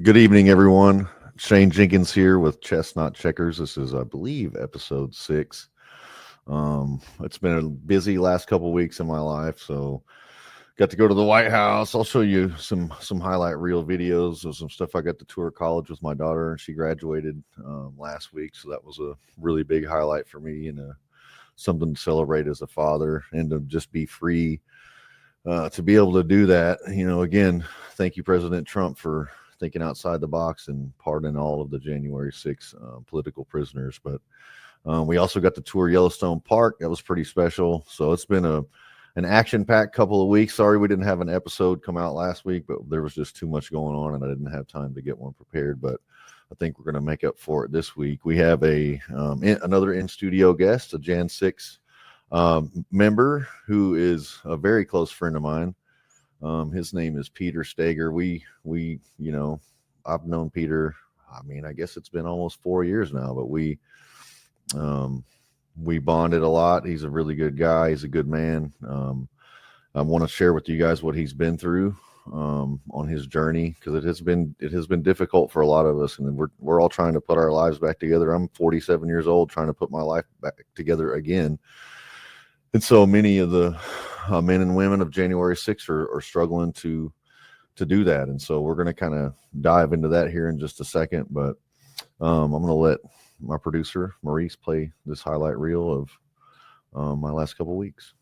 Good evening, everyone. Shane Jenkins here with Chestnut Checkers. This is, I believe, episode 6. It's been a busy last couple weeks in my life, so got to go to the White House. I'll show you some highlight reel videos of some stuff. I got to tour college with my daughter, and she graduated last week, so that was a really big highlight for me and something to celebrate as a father, and to just be free to be able to do that. Again, thank you, President Trump, for thinking outside the box and pardoning all of the January 6th political prisoners. But we also got to tour Yellowstone Park. That was pretty special. So it's been an action-packed couple of weeks. Sorry we didn't have an episode come out last week, but there was just too much going on and I didn't have time to get one prepared. But I think we're going to make up for it this week. We have another in-studio guest, a Jan 6 member who is a very close friend of mine. His name is Peter Stager. I've known Peter, I guess it's been almost 4 years now, but we bonded a lot. He's a really good guy. He's a good man. I want to share with you guys what he's been through on his journey, because it has been difficult for a lot of us, and we're all trying to put our lives back together. I'm 47 years old, trying to put my life back together again. And so many of the men and women of January 6th are struggling to do that. And so we're going to kind of dive into that here in just a second. But I'm going to let my producer, Maurice, play this highlight reel of my last couple of weeks.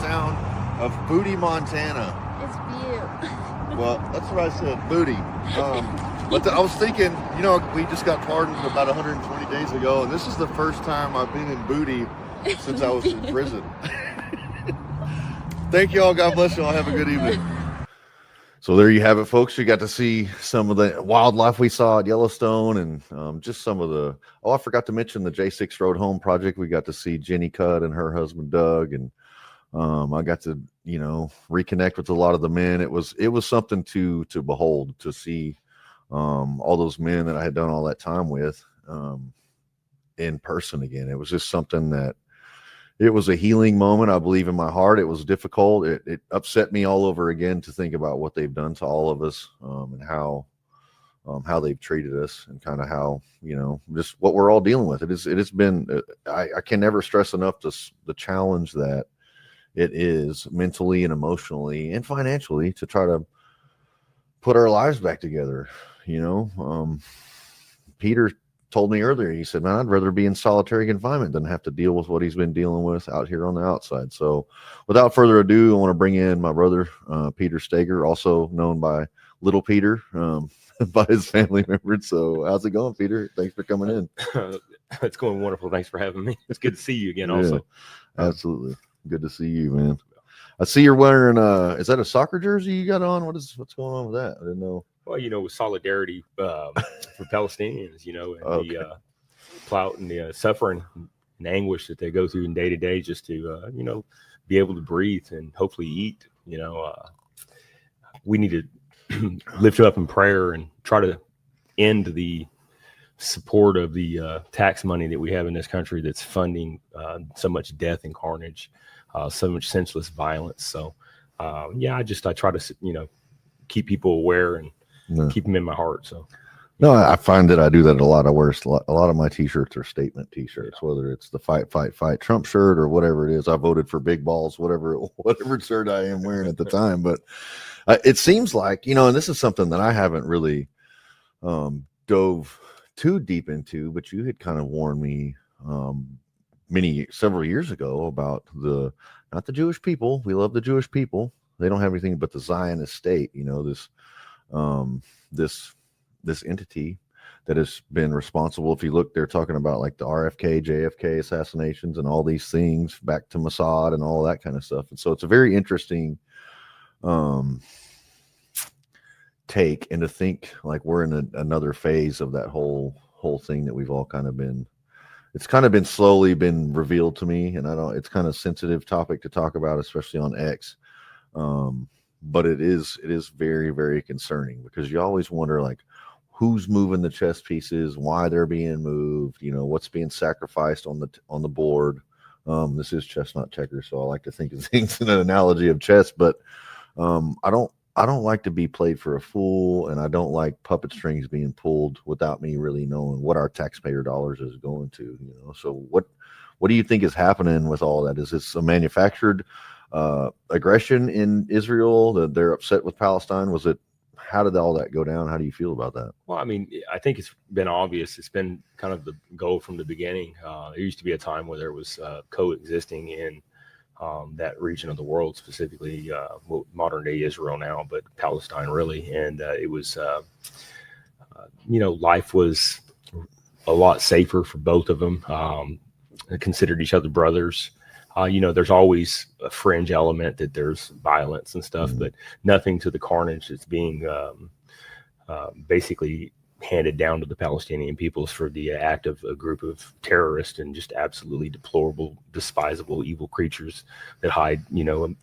Town of Booty, Montana. It's Butte. Well, that's what I said, Booty. But I was thinking, we just got pardoned about 120 days ago, and this is the first time I've been in Booty since I was in prison. Thank you all. God bless you all. Have a good evening. So there you have it, folks. You got to see some of the wildlife we saw at Yellowstone, and just some of the. Oh, I forgot to mention the J6 Road Home Project. We got to see Jenny Cudd and her husband Doug, and I got to, reconnect with a lot of the men. It was something to behold, to see all those men that I had done all that time with in person again. It was just something that it was a healing moment, I believe, in my heart. It was difficult. It upset me all over again to think about what they've done to all of us, and how they've treated us, and kind of how, just what we're all dealing with. It has been, I can never stress enough the challenge that it is mentally and emotionally and financially to try to put our lives back together. Peter told me earlier, he said, man, I'd rather be in solitary confinement than have to deal with what he's been dealing with out here on the outside. So without further ado, I want to bring in my brother, Peter Stager, also known by Little Peter, by his family members. So how's it going, Peter? Thanks for coming in. It's going wonderful. Thanks for having me. It's good to see you again. Also, absolutely. Good to see you, man. I see you're wearing is that a soccer jersey you got on? What's going on with that? I didn't know. Well, with solidarity for Palestinians, and okay. The clout and the suffering and anguish that they go through in day to day, just to be able to breathe and hopefully eat. We need to lift up in prayer and try to end the support of the tax money that we have in this country that's funding so much death and carnage, so much senseless violence. So I try to keep people aware and keep them in my heart. So no, I find that I do that a lot. I wear a lot of my t-shirts are statement t-shirts, whether it's the fight Trump shirt or whatever it is. I voted for big balls, whatever shirt I am wearing at the time. But it seems like, and this is something that I haven't really dove too deep into, but you had kind of warned me several years ago about not the Jewish people. We love the Jewish people. They don't have anything but the Zionist state. This entity that has been responsible. If you look, they're talking about like the RFK, JFK assassinations and all these things back to Mossad and all that kind of stuff. And so it's a very interesting take, and to think like we're in another phase of that whole thing that we've all kind of been. It's kind of been slowly been revealed to me, and it's kind of a sensitive topic to talk about, especially on X. But it is very, very concerning, because you always wonder like who's moving the chess pieces, why they're being moved, what's being sacrificed on the board. This is chess, not checkers, so I like to think of things in an analogy of chess, but I don't like to be played for a fool, and I don't like puppet strings being pulled without me really knowing what our taxpayer dollars is going to. So what do you think is happening with all that? Is this a manufactured aggression in Israel, that they're upset with Palestine? How did all that go down? How do you feel about that? Well, I mean, I think it's been obvious. It's been kind of the goal from the beginning. There used to be a time where there was coexisting in that region of the world, specifically modern day Israel now, but Palestine really. And it was, life was a lot safer for both of them. They considered each other brothers. There's always a fringe element that there's violence and stuff, but nothing to the carnage that's being basically handed down to the Palestinian peoples for the act of a group of terrorists and just absolutely deplorable, despisable, evil creatures that hide,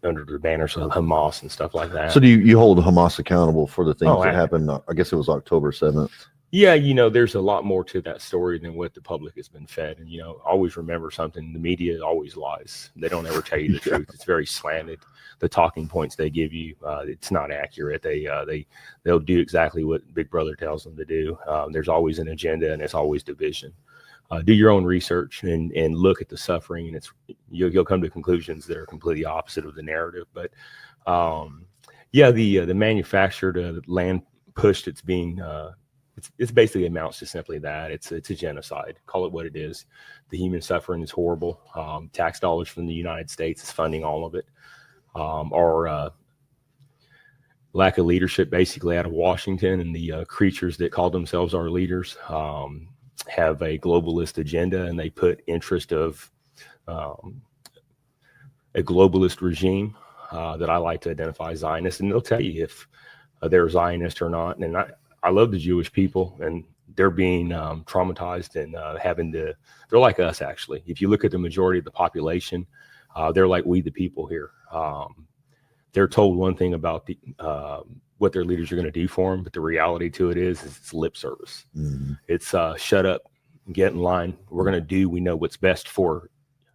under the banners of Hamas and stuff like that. So do you hold Hamas accountable for the things that happened? I guess it was October 7th. Yeah, there's a lot more to that story than what the public has been fed. And, always remember something. The media always lies. They don't ever tell you the truth. It's very slanted. The talking points they give you, it's not accurate. They'll do exactly what Big Brother tells them to do. There's always an agenda, and it's always division. Do your own research and look at the suffering, and you'll come to conclusions that are completely opposite of the narrative. But the manufactured land push that's being it's basically amounts to simply that. It's a genocide. Call it what it is. The human suffering is horrible. Tax dollars from the United States is funding all of it. Our lack of leadership basically out of Washington, and the creatures that call themselves our leaders have a globalist agenda, and they put interest of a globalist regime that I like to identify Zionist, and they'll tell you if they're Zionist or not. And I love the Jewish people, and they're being traumatized and they're like us, actually. If you look at the majority of the population, they're like we, the people here. They're told one thing about what their leaders are going to do for them, but the reality to it is it's lip service. Mm-hmm. It's shut up, get in line. We're going to do, we know what's best for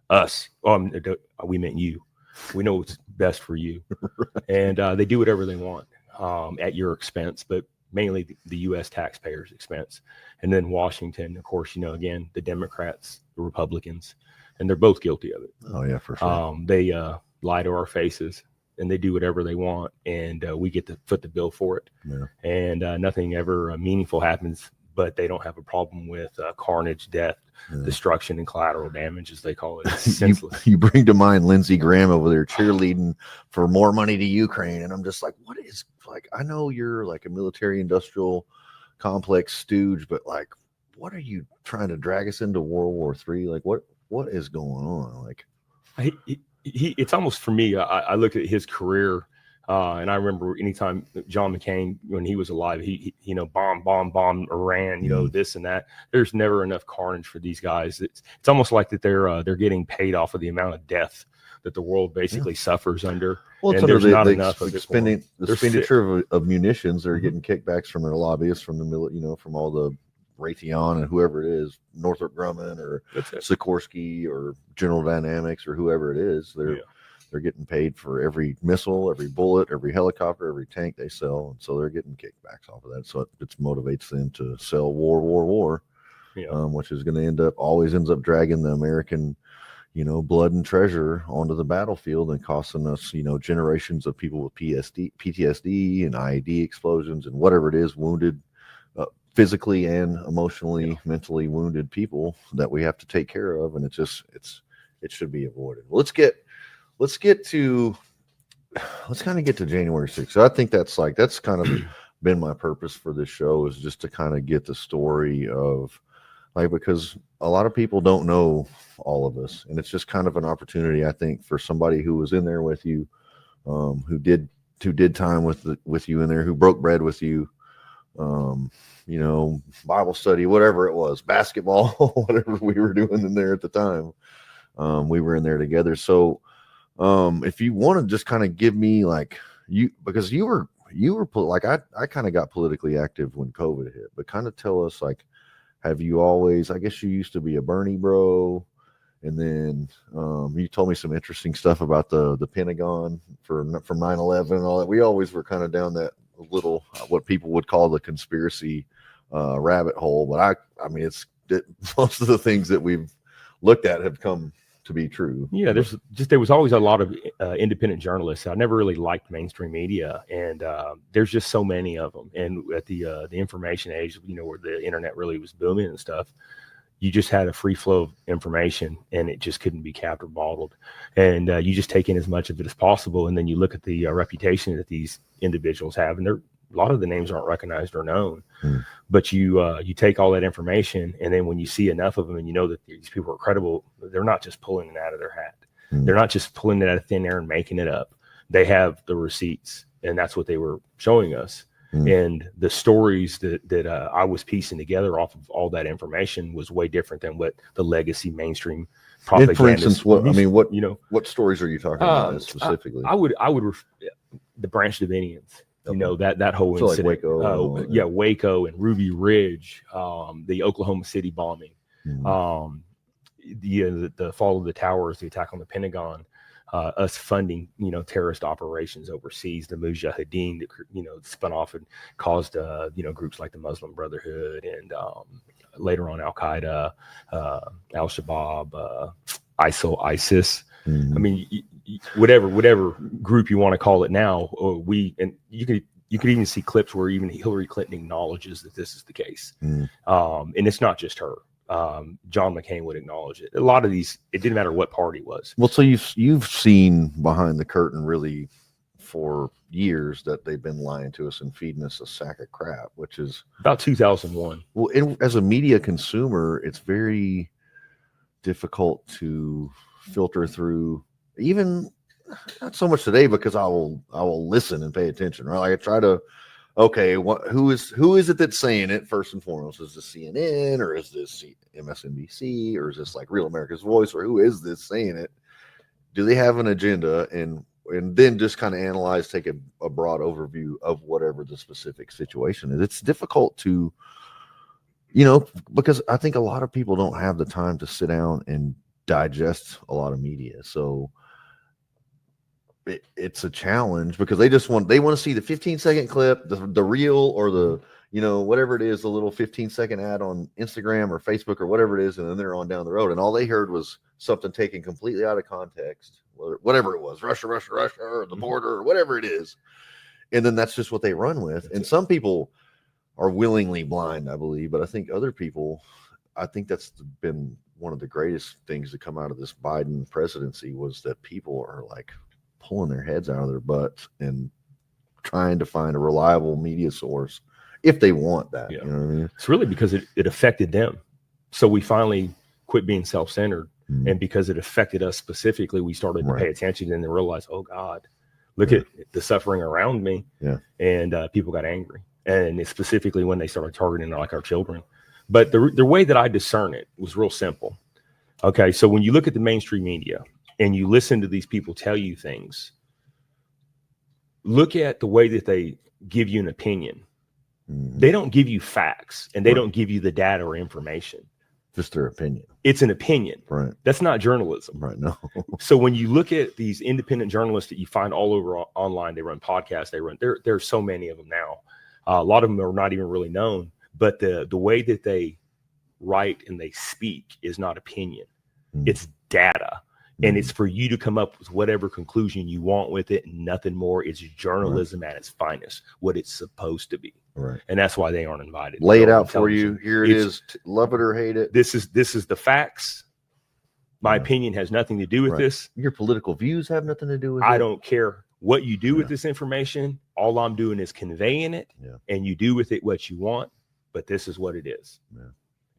us. We meant you. We know what's best for you. Right. And they do whatever they want at your expense, but mainly the U.S. taxpayers' expense. And then Washington, of course, again, the Democrats, the Republicans, and they're both guilty of it. Oh, yeah, for sure. They lie to our faces, and they do whatever they want, and we get to foot the bill for it. Yeah. And nothing ever meaningful happens, but they don't have a problem with carnage, death, destruction, and collateral damage, as they call it. It's senseless. You bring to mind Lindsey Graham over there cheerleading for more money to Ukraine, and I'm just like, what is, like, I know you're like a military industrial complex stooge, but like, what are you trying to drag us into World War III? Like, what is going on? Like, it's almost, for me, I look at his career, and I remember anytime John McCain, when he was alive, he bomb Iran, this and that. There's never enough carnage for these guys. It's almost like that they're getting paid off of the amount of death that the world basically suffers under. Well, it's under the expenditure of munitions. They're getting kickbacks from their lobbyists, from the from all the Raytheon and whoever it is, Northrop Grumman or Sikorsky or General Dynamics or whoever it is. They're getting paid for every missile, every bullet, every helicopter, every tank they sell, and so they're getting kickbacks off of that. So it motivates them to sell war, which is going to always ends up dragging the American, blood and treasure onto the battlefield and costing us, generations of people with PTSD and IED explosions and whatever it is, wounded, physically and emotionally, mentally wounded people that we have to take care of, and it should be avoided. Let's get to let's kind of get to January 6th. So I think that's kind of been my purpose for this show, is just to kind of get the story of, like, because a lot of people don't know all of us, and it's just kind of an opportunity, I think, for somebody who was in there with you, who did time with you in there, who broke bread with you, Bible study, whatever it was, basketball, whatever we were doing in there at the time. We were in there together. So if you want to just kind of give me, like, because you were like, I kind of got politically active when COVID hit, but kind of tell us, like, have you always, I guess you used to be a Bernie bro, and then you told me some interesting stuff about the Pentagon from 9/11 and all that. We always were kind of down that little, what people would call the conspiracy rabbit hole. But I mean, most of the things that we've looked at have come to be true. Yeah, there was always a lot of independent journalists. I never really liked mainstream media, and there's just so many of them. And at the information age, where the internet really was booming and stuff, you just had a free flow of information, and it just couldn't be capped or bottled. And you just take in as much of it as possible, and then you look at the reputation that these individuals have, and a lot of the names aren't recognized or known. But you take all that information, and then when you see enough of them and you know that these people are credible, they're not just pulling it out of their hat. They're not just pulling it out of thin air and making it up. They have the receipts, and that's what they were showing us. And the stories that I was piecing together off of all that information was way different than what the legacy mainstream propaganda. For instance, what stories are you talking about specifically? I would the Branch Davidians. That whole incident, like Waco, Waco and Ruby Ridge, the Oklahoma City bombing, the fall of the towers, the attack on the Pentagon, us funding, terrorist operations overseas, the Mujahideen that, spun off and caused, groups like the Muslim Brotherhood and later on Al Qaeda, Al Shabaab, ISIL, ISIS. I mean, whatever group you want to call it now, you could even see clips where even Hillary Clinton acknowledges that this is the case. And it's not just her. John McCain would acknowledge it. A lot of these, it didn't matter what party was. Well, so you've seen behind the curtain really for years that they've been lying to us and feeding us a sack of crap, which is about 2001. Well, as a media consumer, it's very difficult to filter through, even not so much today, because I will listen and pay attention, right? Like I try to, okay, who is it that's saying it first and foremost? Is this CNN, or is this MSNBC, or is this like Real America's Voice, or who is this saying it? Do they have an agenda? And then just kind of analyze, take a broad overview of whatever the specific situation is. It's difficult to, because I think a lot of people don't have the time to sit down and digest a lot of media. So it's a challenge, because they want to see the 15-second clip, the reel, or the whatever it is, the little 15-second ad on Instagram or Facebook or whatever it is, and then they're on down the road, and all they heard was something taken completely out of context, whatever it was, Russia, or the border, or whatever it is, and then that's just what they run with. And some people are willingly blind, I believe, but I think other people, I think that's been one of the greatest things to come out of this Biden presidency, was that people are like pulling their heads out of their butts and trying to find a reliable media source if they want that. Yeah. You know what I mean? It's really because it affected them. So we finally quit being self-centered. And because it affected us specifically, we started to pay attention and then realize, oh God, look at the suffering around me. Yeah. And people got angry. And it's specifically when they started targeting like our children. But the way that I discern it was real simple. Okay, so when you look at the mainstream media and you listen to these people tell you things, look at the way that they give you an opinion. They don't give you facts, and they don't give you the data or information. Just their opinion. It's an opinion. Right. That's not journalism. Right. No. So when you look at these independent journalists that you find all over online, they run podcasts, there's so many of them now. A lot of them are not even really known, but the way that they write and they speak is not opinion. It's data. And it's for you to come up with whatever conclusion you want with it, and nothing more. It's journalism at its finest, what it's supposed to be. Right. And that's why they aren't invited. Lay it out for you. Here it is. Love it or hate it. This is the facts. My opinion has nothing to do with this. Your political views have nothing to do with it. I don't care what you do with this information, all I'm doing is conveying it, and you do with it what you want, but this is what it is.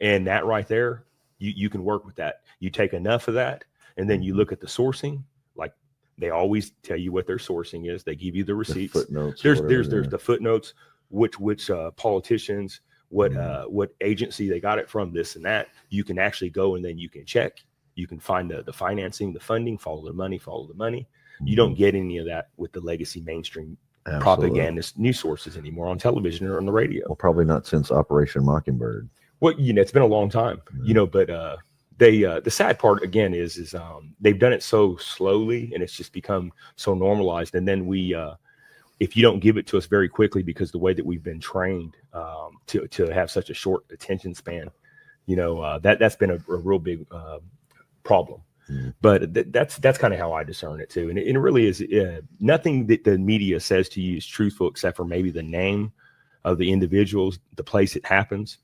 And that right there, you can work with that. You take enough of that, and then you look at the sourcing. Like, they always tell you what their sourcing is. They give you the receipts. The footnotes. There's the footnotes, which politicians, what agency they got it from, this and that. You can actually go and then you can check. You can find the financing, the funding, follow the money. You don't get any of that with the legacy mainstream propagandist news sources anymore on television or on the radio. Well, probably not since Operation Mockingbird. Well, it's been a long time, but the sad part again is they've done it so slowly, and it's just become so normalized. And then if you don't give it to us very quickly, because the way that we've been trained to have such a short attention span, that's been a real big problem. But that's kind of how I discern it too. And it really is nothing that the media says to you is truthful, except for maybe the name of the individuals, the place it happens,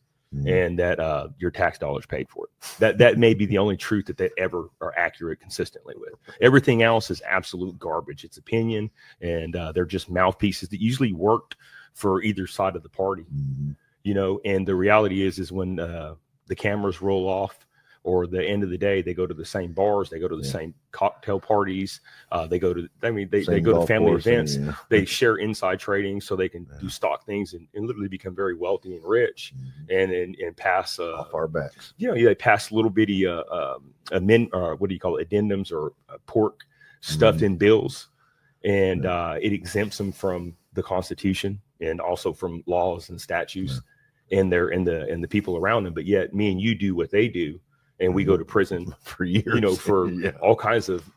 and that your tax dollars paid for it. That may be the only truth that they ever are accurate consistently with. Everything else is absolute garbage. It's opinion, and they're just mouthpieces that usually worked for either side of the party. And the reality is when the cameras roll off, or the end of the day, they go to the same bars, they go to the same cocktail parties, they go to family events, they share inside trading so they can do stock things and literally become very wealthy and rich, and pass off our backs. They pass little bitty addendums or pork stuffed in bills, and it exempts them from the Constitution and also from laws and statutes, and the people around them. But yet, me and you do what they do. And we go to prison for years, for all kinds of,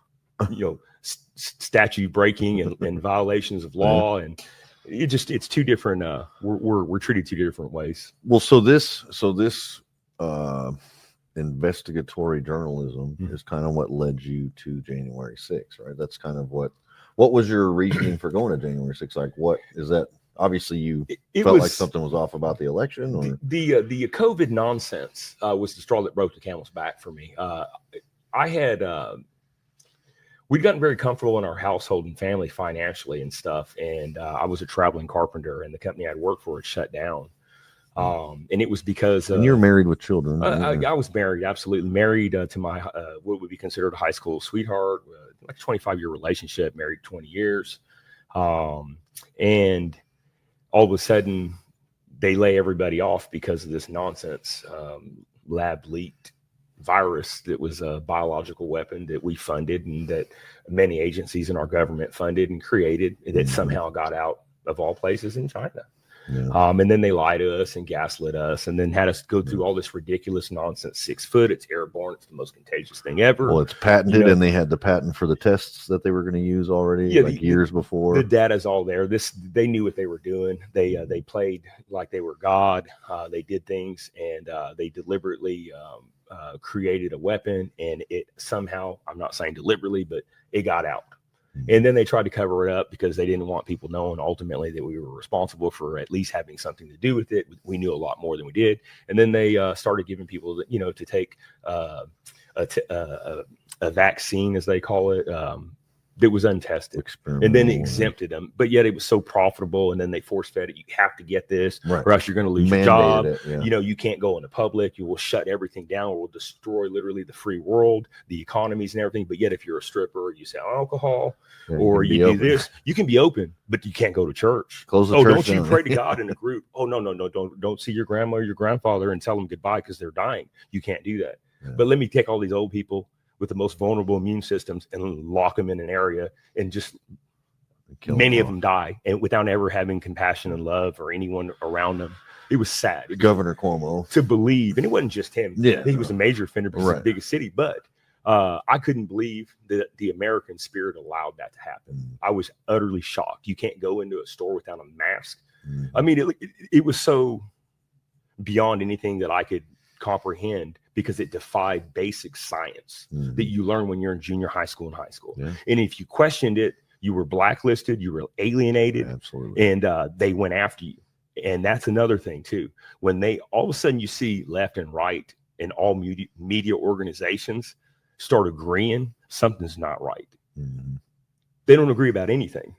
statute breaking and violations of law. And it's two different, we're treated two different ways. Well, so this investigatory journalism is kind of what led you to January 6th, right? That's kind of what was your reasoning for going to January 6th? Like, what is that? Obviously, you felt like something was off about the election. Or? The COVID nonsense was the straw that broke the camel's back for me. We'd gotten very comfortable in our household and family financially and stuff. And I was a traveling carpenter, and the company I'd worked for had shut down. And it was because and you're married with children. I was married, absolutely married to my what would be considered a high school sweetheart, like a 25-year relationship, married 20 years, and all of a sudden they lay everybody off because of this nonsense lab leaked virus that was a biological weapon that we funded and that many agencies in our government funded and created, that somehow got out of all places in China. And then they lied to us and gaslit us, and then had us go through all this ridiculous nonsense. 6 foot, it's airborne, it's the most contagious thing ever. Well, it's patented, and they had the patent for the tests that they were going to use already, years before. The data's all there. They knew what they were doing. They played like they were God. They did things, and they deliberately created a weapon, and it somehow, I'm not saying deliberately, but it got out. And then they tried to cover it up because they didn't want people knowing ultimately that we were responsible for at least having something to do with it. We knew a lot more than we did. And then they started giving people, to take a vaccine, as they call it, that was untested, and then exempted them. But yet it was so profitable, and then they force fed it. You have to get this, or else you're going to lose your job. You can't go into public. You will shut everything down, or will destroy literally the free world, the economies and everything. But yet, if you're a stripper, you sell alcohol, or you do this, you can be open, but you can't go to church. Close the church don't down. You pray to God in a group? Oh, no, don't see your grandma or your grandfather and tell them goodbye because they're dying. You can't do that. But let me take all these old people with the most vulnerable immune systems and lock them in an area and just many of them die, and without ever having compassion and love or anyone around them. It was sad. Governor Cuomo to believe, and it wasn't just him. He was a major offender because it's the biggest city, but I couldn't believe that the American spirit allowed that to happen. I was utterly shocked. You can't go into a store without a mask. I mean, it was so beyond anything that I could comprehend, because it defied basic science that you learn when you're in junior high school and high school. And if you questioned it, you were blacklisted, you were alienated, and they went after you. And that's another thing too. When they all of a sudden you see left and right and all media organizations start agreeing something's not right. They don't agree about anything,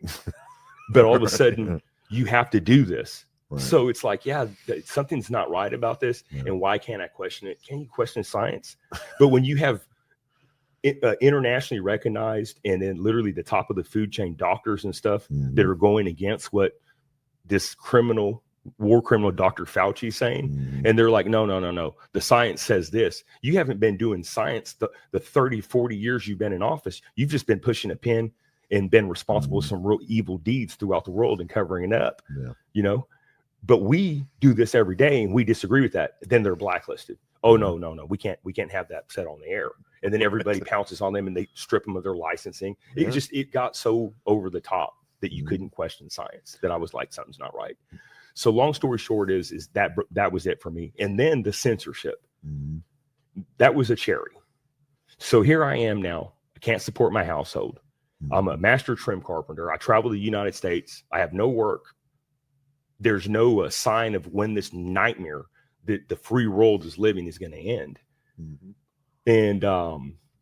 but all of a sudden you have to do this. Right. So it's like, yeah, something's not right about this. Yeah. And why can't I question it? Can you question science? But when you have internationally recognized and then literally the top of the food chain doctors and stuff that are going against what this war criminal Dr. Fauci is saying, and they're like, no, the science says this. You haven't been doing science the 30, 40 years you've been in office. You've just been pushing a pen and been responsible for some real evil deeds throughout the world and covering it up, you know. But we do this every day and we disagree with that. Then they're blacklisted. Oh, no, we can't have that said on the air. And then everybody pounces on them and they strip them of their licensing. It got so over the top that you couldn't question science, that I was like, something's not right. So long story short is that was it for me. And then the censorship, that was a cherry. So here I am now. I can't support my household. I'm a master trim carpenter. I travel to the United States. I have no work. There's no sign of when this nightmare that the free world is living is going to end. And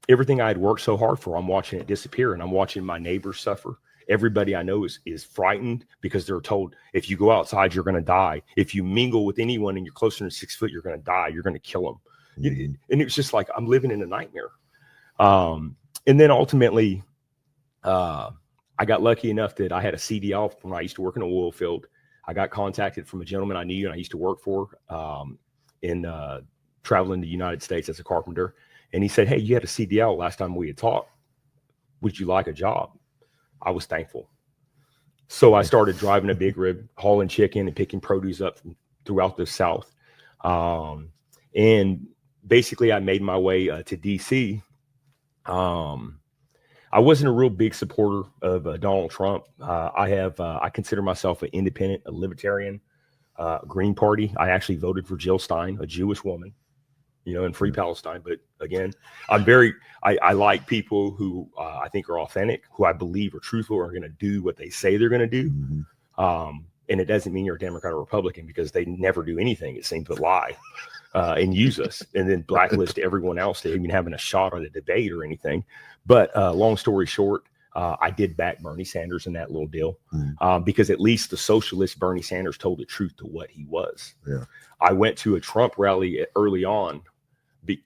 everything I had worked so hard for, I'm watching it disappear, and I'm watching my neighbors suffer. Everybody I know is frightened because they're told, if you go outside, you're going to die. If you mingle with anyone and you're closer than 6 foot, you're going to die. You're going to kill them. And it's just like, I'm living in a nightmare. And then ultimately, I got lucky enough that I had a CDL when I used to work in a oil field. I got contacted from a gentleman I knew and I used to work for in traveling to the United States as a carpenter. And he said, hey, you had a CDL last time we had talked. Would you like a job? I was thankful. So I started driving a big rig, hauling chicken and picking produce up throughout the South. And basically I made my way to DC. I wasn't a real big supporter of Donald Trump. I consider myself an independent, a libertarian, Green Party. I actually voted for Jill Stein, a Jewish woman, you know, in Free Palestine. But again, I like people who I think are authentic, who I believe are truthful, are going to do what they say they're going to do. And it doesn't mean you're a Democrat or Republican, because they never do anything, it seems, but lie and use us and then blacklist everyone else to even having a shot at a debate or anything. But long story short, I did back Bernie Sanders in that little deal because at least the socialist Bernie Sanders told the truth to what he was. I went to a Trump rally early on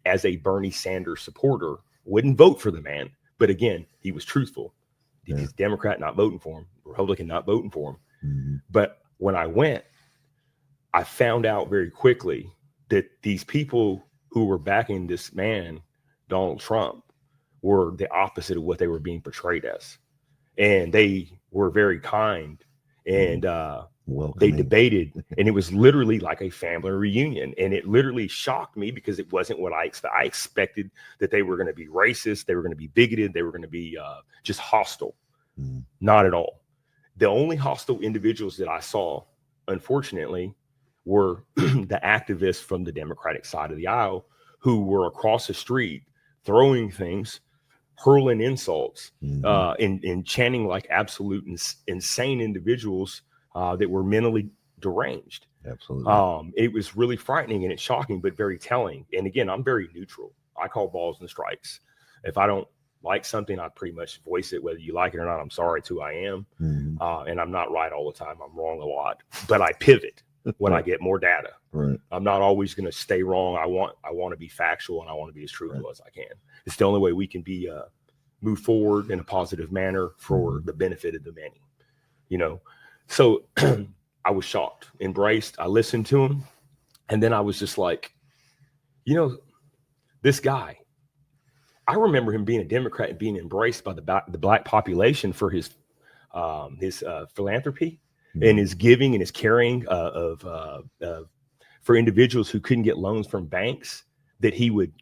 as a Bernie Sanders supporter, wouldn't vote for the man. But again, he was truthful. He's Democrat not voting for him, Republican not voting for him. But when I went, I found out very quickly that these people who were backing this man, Donald Trump, were the opposite of what they were being portrayed as. And they were very kind and they debated, and it was literally like a family reunion. And it literally shocked me because it wasn't what I expected. I expected that they were going to be racist, they were going to be bigoted, they were going to be just hostile. Not at all. The only hostile individuals that I saw, unfortunately, were the activists from the Democratic side of the aisle who were across the street throwing things, hurling insults, and chanting like absolute insane individuals that were mentally deranged. Absolutely. It was really frightening and it's shocking, but very telling. And again, I'm very neutral. I call balls and strikes. If I don't like something, I pretty much voice it, whether you like it or not. I'm sorry, it's who I am. And I'm not right all the time. I'm wrong a lot, but I pivot when I get more data. I'm not always going to stay wrong. I want to be factual, and I want to be as truthful as I can. It's the only way we can be move forward in a positive manner for the benefit of the many, you know? So I was shocked, embraced. I listened to him. And then I was just like, you know, this guy, I remember him being a Democrat and being embraced by the black population for his philanthropy and his giving and his caring for individuals who couldn't get loans from banks, that he would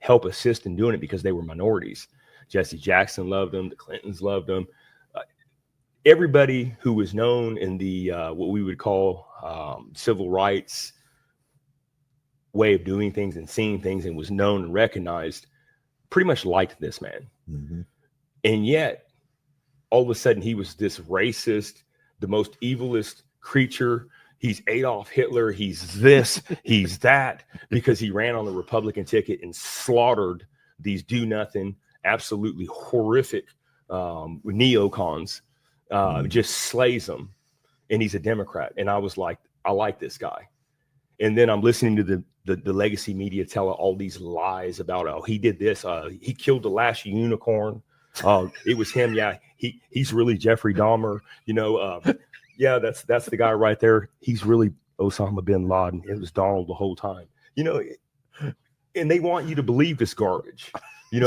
help assist in doing it because they were minorities. Jesse Jackson loved him. The Clintons loved him. Everybody who was known in the what we would call civil rights way of doing things and seeing things and was known and recognized pretty much liked this man. And yet, all of a sudden, he was this racist, the most evilest creature. He's Adolf Hitler. He's this, he's that, because he ran on the Republican ticket and slaughtered these do-nothing, absolutely horrific neocons, just slays them, and he's a Democrat. And I was like, I like this guy. And then I'm listening to the legacy media tell all these lies about, oh, he did this, he killed the last unicorn. It was him. Yeah, he's really Jeffrey Dahmer. Yeah, that's the guy right there. He's really Osama bin Laden. It was Donald the whole time. And they want you to believe this garbage.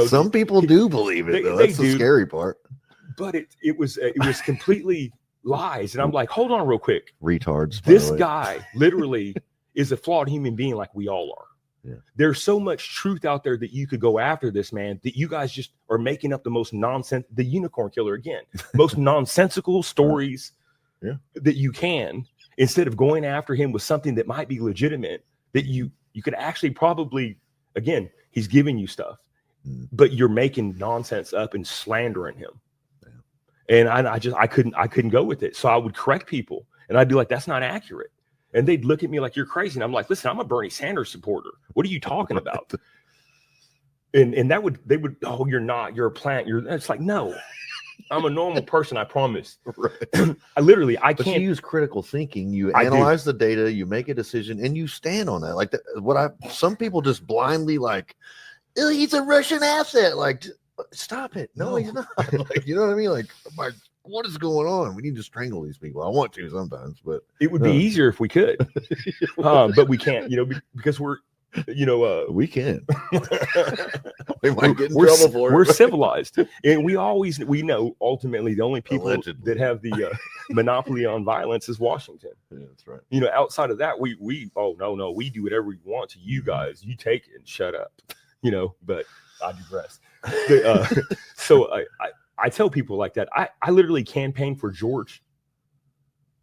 Some people do believe it, though. That's the scary part. But it was completely lies. And I'm like, hold on real quick. Retards. This guy literally is a flawed human being like we all are. Yeah. There's so much truth out there that you could go after this man that you guys just are making up the most nonsense, the unicorn killer again, most nonsensical stories that you can, instead of going after him with something that might be legitimate, that you could actually probably, again, he's giving you stuff, but you're making nonsense up and slandering him. And I couldn't go with it. So I would correct people and I'd be like, that's not accurate. And they'd look at me like, you're crazy. And I'm like, listen, I'm a Bernie Sanders supporter. What are you talking about? And they would, oh, you're not, you're a plant. It's like, no, I'm a normal person. I promise. Right. I But can't you use critical thinking. You analyze the data, you make a decision, and you stand on that. Like some people just blindly like, oh, he's a Russian asset. Like, stop it. No, he's not. Like, you know what I mean? Like, what is going on? We need to strangle these people. I want to sometimes, but it would be easier if we could, but we can't, because we're, we can't. We might get in trouble for it. We're civilized, and we know ultimately the only people Allegedly. that have the monopoly on violence is Washington. Yeah, that's right. Outside of that, we no, we do whatever we want to you guys. You take it and shut up. But I digress. So I tell people like that. I literally campaigned for George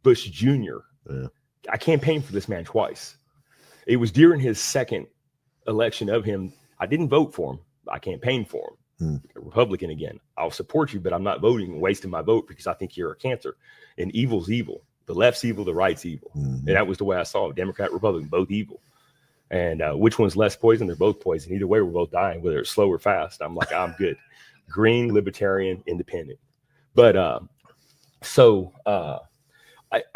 Bush Jr. Yeah. I campaigned for this man twice. It was during his second election of him. I didn't vote for him. I campaigned for him. A Republican again. I'll support you, but I'm not voting and wasting my vote because I think you're a cancer. And evil's evil. The left's evil, the right's evil. And that was the way I saw it. Democrat, Republican, both evil. And which one's less poison? They're both poison. Either way, we're both dying, whether it's slow or fast. I'm like, I'm good. Green, libertarian, independent. But I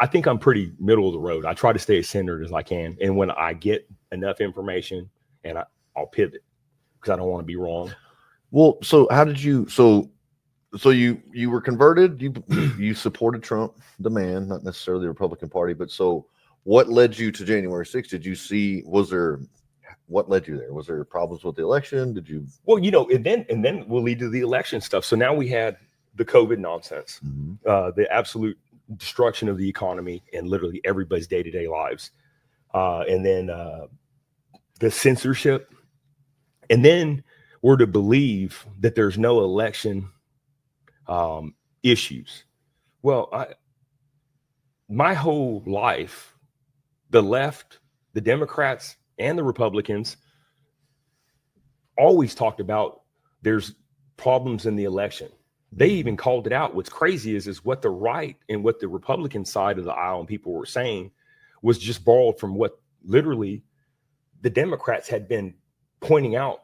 think I'm pretty middle of the road. I try to stay as centered as I can. And when I get enough information, and I'll pivot because I don't want to be wrong. Well, so how did you, so you were converted, you supported Trump, the man, not necessarily the Republican Party, but so what led you to January 6th? Did you see, what led you there? Was there problems with the election? Did you? Well, and then we'll lead to the election stuff. So now we had the COVID nonsense, the absolute destruction of the economy and literally everybody's day-to-day lives. And then the censorship. And then we're to believe that there's no election issues. Well, my whole life, the left, the Democrats, and the Republicans always talked about there's problems in the election. They even called it out. What's crazy is what the right and what the Republican side of the aisle and people were saying was just borrowed from what literally the Democrats had been pointing out.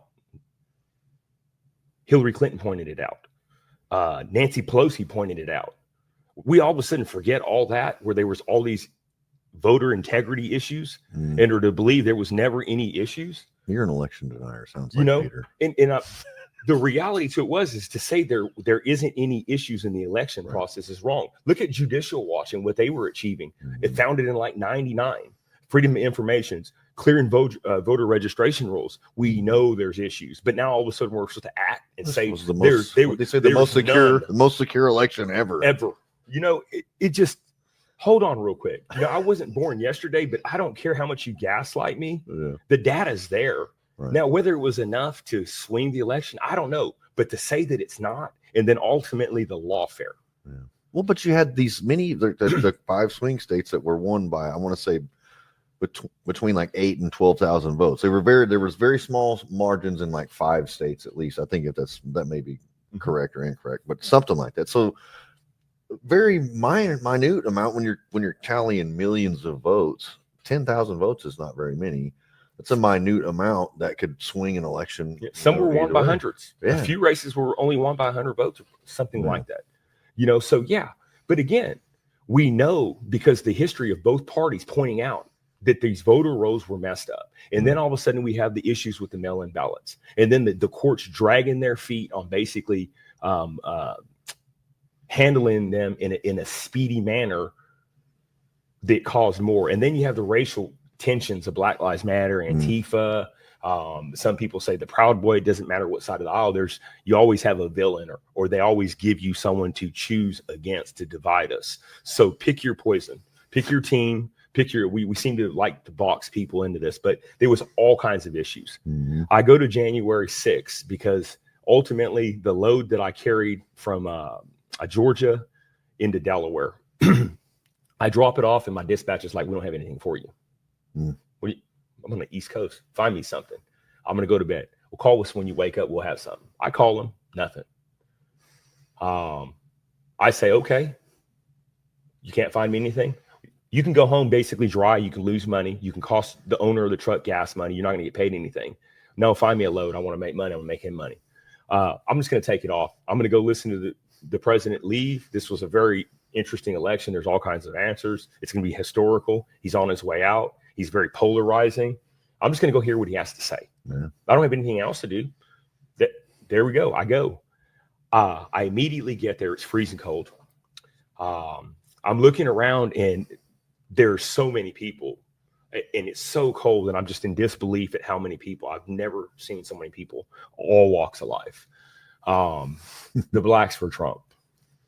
Hillary Clinton pointed it out. Nancy Pelosi pointed it out. We all of a sudden forget all that, where there was all these voter integrity issues, and or to believe there was never any issues. You're an election denier, sounds like, Peter. And the reality to it is to say there isn't any issues in the election process is wrong. Look at Judicial Watch and what they were achieving. It founded in like 99. Freedom of information's clear and voter registration rules. We know there's issues, but now all of a sudden we're supposed to act and say the most secure election ever. It just, hold on real quick. I wasn't born yesterday, but I don't care how much you gaslight me. Yeah. The data's there. Right. Now, whether it was enough to swing the election, I don't know. But to say that it's not, and then ultimately the lawfare. Yeah. Well, but you had these the 5 swing states that were won by, I want to say, between like 8,000 and 12,000 votes. There was very small margins in like 5 states at least. I think that may be correct or incorrect, but something like that. So very minute amount when you're tallying millions of votes. 10,000 votes is not very many. That's a minute amount that could swing an election. Some were won either by way. hundreds. Yeah. A few races were only won by 100 votes or something Yeah. like that. So yeah. But again, we know because the history of both parties pointing out that these voter rolls were messed up. And then all of a sudden we have the issues with the mail-in ballots. And then the courts dragging their feet on basically handling them in a speedy manner that caused more. And then you have the racial tensions of Black Lives Matter, Antifa. Some people say the Proud Boy, it doesn't matter what side of the aisle. You always have a villain or they always give you someone to choose against to divide us. So pick your poison, pick your team, we seem to like to box people into this, but there was all kinds of issues. Mhm. I go to January 6th because ultimately the load that I carried from Georgia into Delaware, I drop it off and my dispatch is like, we don't have anything for you. Mm. I'm on the East Coast. Find me something. I'm going to go to bed. We'll call us when you wake up. We'll have something. I call them, nothing. I say, okay, you can't find me anything. You can go home basically dry. You can lose money. You can cost the owner of the truck gas money. You're not going to get paid anything. No, find me a load. I want to make money. I want to make him money. I'm just going to take it off. I'm going to go listen to the president leave. This was a very interesting election. There's all kinds of answers. It's going to be historical. He's on his way out. He's very polarizing. I'm just going to go hear what he has to say. Yeah. I don't have anything else to do. There we go. I go. I immediately get there. It's freezing cold. I'm looking around and there's so many people and it's so cold and I'm just in disbelief at how many people. I've never seen so many people, all walks of life. The blacks for Trump,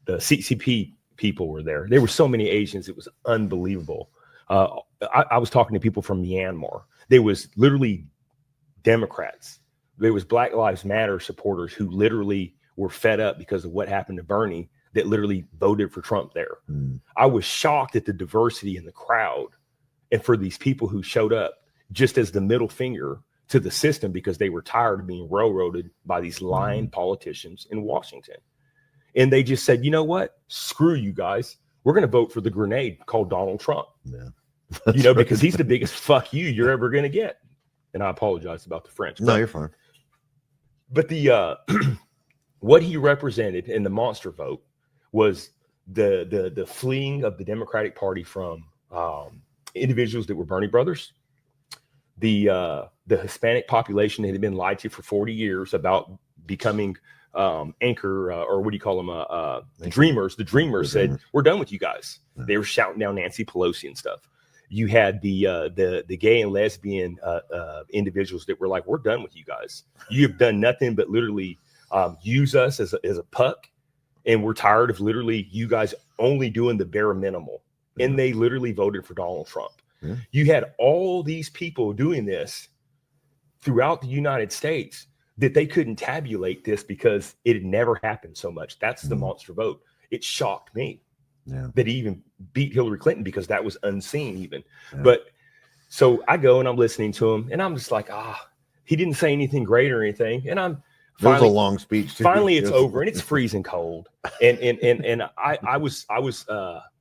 the CCP people were there. There were so many Asians. It was unbelievable. I was talking to people from Myanmar. There was literally Democrats. There was Black Lives Matter supporters who literally were fed up because of what happened to Bernie that literally voted for Trump there. Mm. I was shocked at the diversity in the crowd and for these people who showed up just as the middle finger to the system because they were tired of being railroaded by these lying politicians in Washington. And they just said, you know what? Screw you guys. We're going to vote for the grenade called Donald Trump. Yeah. Because he's the biggest fuck you you're ever going to get. And I apologize about the French. No, you're fine. But the what he represented in the monster vote was the fleeing of the Democratic Party from individuals that were Bernie brothers, the Hispanic population that had been lied to for 40 years about becoming anchor or what do you call them? Dreamers. The dreamers said, "We're done with you guys." Yeah. They were shouting down Nancy Pelosi and stuff. You had the gay and lesbian individuals that were like, "We're done with you guys. You have done nothing but literally use us as a puck, and we're tired of literally you guys only doing the bare minimal." And they literally voted for Donald Trump. Yeah. You had all these people doing this throughout the United States that they couldn't tabulate this because it had never happened so much. That's the monster vote. It shocked me. Yeah. That he even beat Hillary Clinton because that was unseen even. Yeah. But so I go and I'm listening to him and I'm just like, he didn't say anything great or anything. And I'm There was a long speech. Too. finally it's over and it's freezing cold. And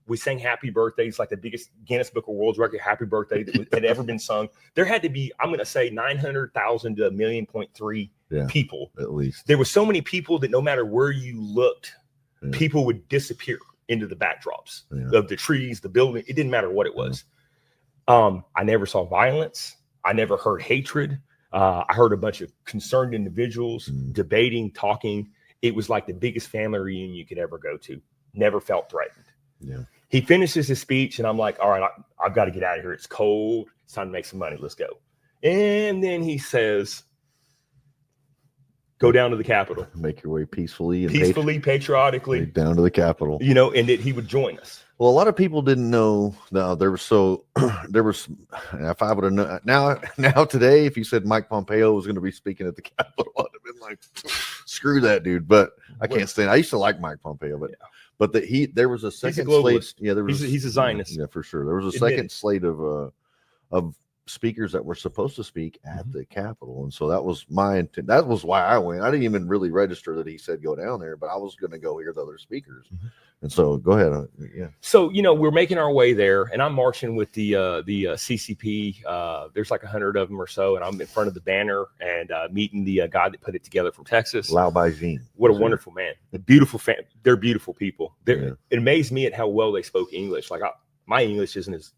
we sang happy birthday. It's like the biggest Guinness Book of World Record happy birthday that had ever been sung. There had to be, I'm going to say 900,000 to 1.3 people. At least. There were so many people that no matter where you looked, Yeah. people would disappear into the backdrops of the trees, the building. It didn't matter what it was. I never saw violence. I never heard hatred. I heard a bunch of concerned individuals debating, talking. It was like the biggest family reunion you could ever go to. Never felt threatened. Yeah. He finishes his speech and I'm like, all right, I've got to get out of here. It's cold. It's time to make some money. Let's go. And then he says, go down to the Capitol. Make your way peacefully and patriotically, down to the Capitol. and that he would join us. Well, a lot of people didn't know. No, there was if I would have known now today, if you said Mike Pompeo was going to be speaking at the Capitol, I'd have been like, screw that dude. But I can't stand. I used to like Mike Pompeo, but there was a second slate. Yeah, he's a Zionist. Yeah, for sure. There was a second slate of speakers that were supposed to speak at the Capitol. And so that was my intent. That was why I went. I didn't even really register that he said go down there, but I was going to go hear the other speakers. And so go ahead. Yeah. So, we're making our way there, and I'm marching with the CCP. There's like 100 of them or so, and I'm in front of the banner and meeting the guy that put it together from Texas. Lao Baijin. What a wonderful man. A beautiful They're beautiful people. It amazed me at how well they spoke English. Like my English isn't as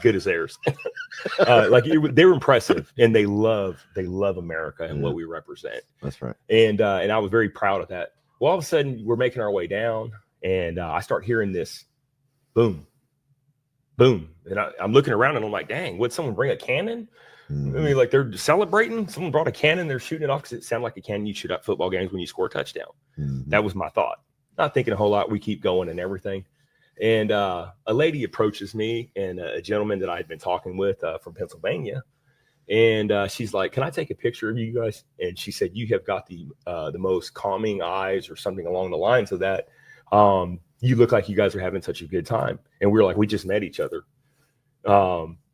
good as theirs. They were impressive, and they love America and what we represent. That's right. And I was very proud of that. Well, all of a sudden, we're making our way down. And I start hearing this boom, boom. And I'm looking around and I'm like, dang, would someone bring a cannon? I mean, like they're celebrating. Someone brought a cannon. They're shooting it off because it sounded like a cannon you shoot at football games when you score a touchdown. That was my thought. Not thinking a whole lot. We keep going and everything. And a lady approaches me and a gentleman that I had been talking with from Pennsylvania. And she's like, can I take a picture of you guys? And she said, you have got the most calming eyes or something along the lines of that. You look like you guys are having such a good time. And we were like, we just met each other.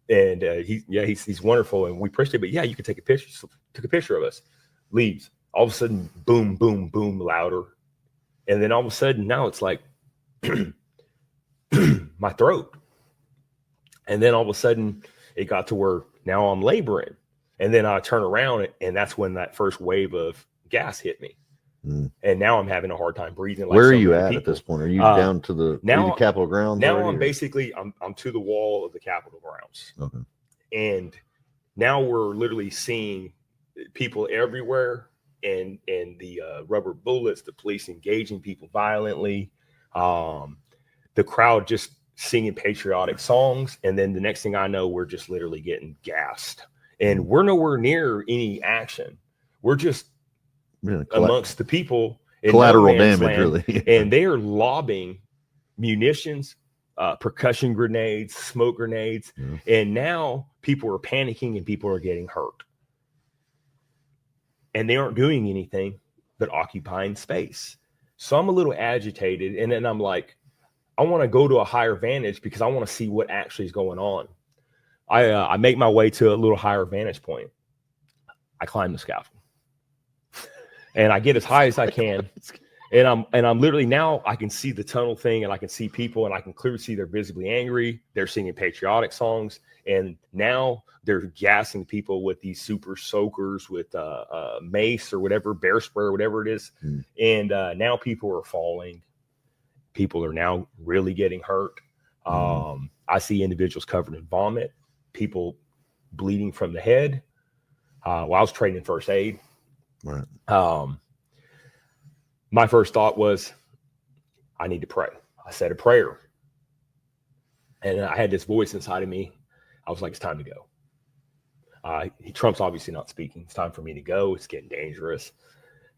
He's wonderful. And we appreciate it, but yeah, you can take a picture. So took a picture of us, leaves. All of a sudden, boom, boom, boom, louder. And then all of a sudden now it's like my throat. And then all of a sudden it got to where now I'm laboring. And then I turn around and that's when that first wave of gas hit me. And now I'm having a hard time breathing. Where are you at this point? Are you down to the Capitol grounds? Now I'm basically I'm to the wall of the Capitol grounds. Okay. And now we're literally seeing people everywhere and the rubber bullets, the police engaging people violently, the crowd just singing patriotic songs. And then the next thing I know, we're just literally getting gassed. And we're nowhere near any action. We're just amongst the people, collateral damage, really. And they are lobbing munitions, percussion grenades, smoke grenades, and now people are panicking and people are getting hurt. And they aren't doing anything but occupying space. So I'm a little agitated, and then I'm like, I want to go to a higher vantage because I want to see what actually is going on. I make my way to a little higher vantage point. I climb the scaffold. And I get as high as I can. And I'm literally now I can see the tunnel thing and I can see people and I can clearly see they're visibly angry. They're singing patriotic songs. And now they're gassing people with these super soakers with mace or whatever, bear spray or whatever it is. And now people are falling. People are now really getting hurt. I see individuals covered in vomit, people bleeding from the head. While I was training first aid. Right. My first thought was, I need to pray. I said a prayer. And I had this voice inside of me. I was like, it's time to go. Trump's obviously not speaking. It's time for me to go. It's getting dangerous.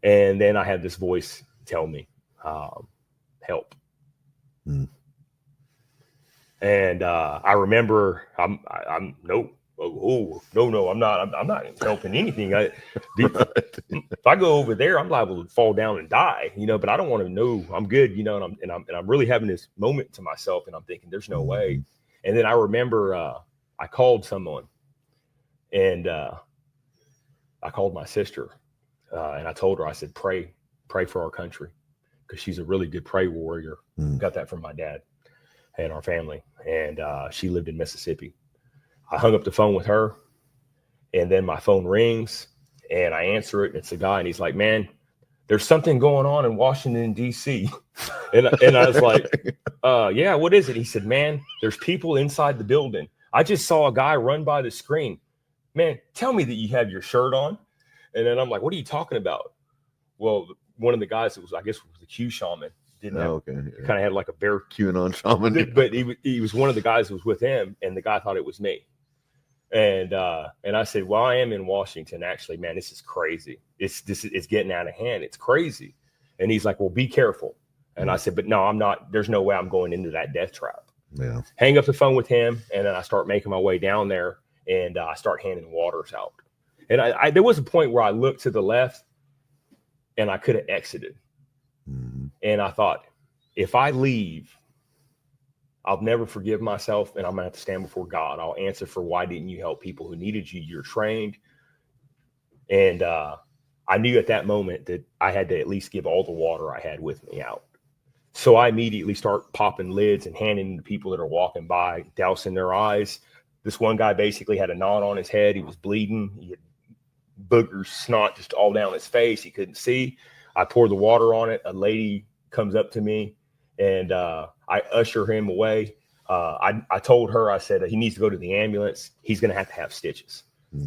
And then I had this voice tell me, help. And I remember no, I'm not helping anything. If I go over there, I'm liable to fall down and die, but I don't want to know I'm good, and I'm really having this moment to myself and I'm thinking there's no way. And then I remember I called someone and I called my sister and I told her, I said, pray for our country, because she's a really good prayer warrior. Got that from my dad and our family. And she lived in Mississippi. I hung up the phone with her, and then my phone rings and I answer it. And it's a guy, and he's like, man, there's something going on in Washington, D.C. and I was like, yeah, what is it? He said, man, there's people inside the building. I just saw a guy run by the screen. Man, tell me that you have your shirt on. And then I'm like, what are you talking about? Well, one of the guys that was, I guess, was the Q shaman. Kind of had like a bear QAnon shaman, but he was one of the guys who was with him, and the guy thought it was me. And I said, well, I am in Washington, actually, man. This is crazy. It's getting out of hand. It's crazy. And he's like, well, be careful. And I said, but no, I'm not. There's no way I'm going into that death trap. Yeah. Hang up the phone with him, and then I start making my way down there, and I start handing waters out. And I there was a point where I looked to the left, and I could have exited. And I thought, if I leave, I'll never forgive myself, and I'm gonna have to stand before God. I'll answer for why didn't you help people who needed you? You're trained. And I knew at that moment that I had to at least give all the water I had with me out. So I immediately start popping lids and handing them to people that are walking by, dousing their eyes. This one guy basically had a knot on his head. He was bleeding. He had boogers, snot just all down his face. He couldn't see. I poured the water on it. A lady comes up to me, and I usher him away. I told her, I said, he needs to go to the ambulance. He's going to have stitches.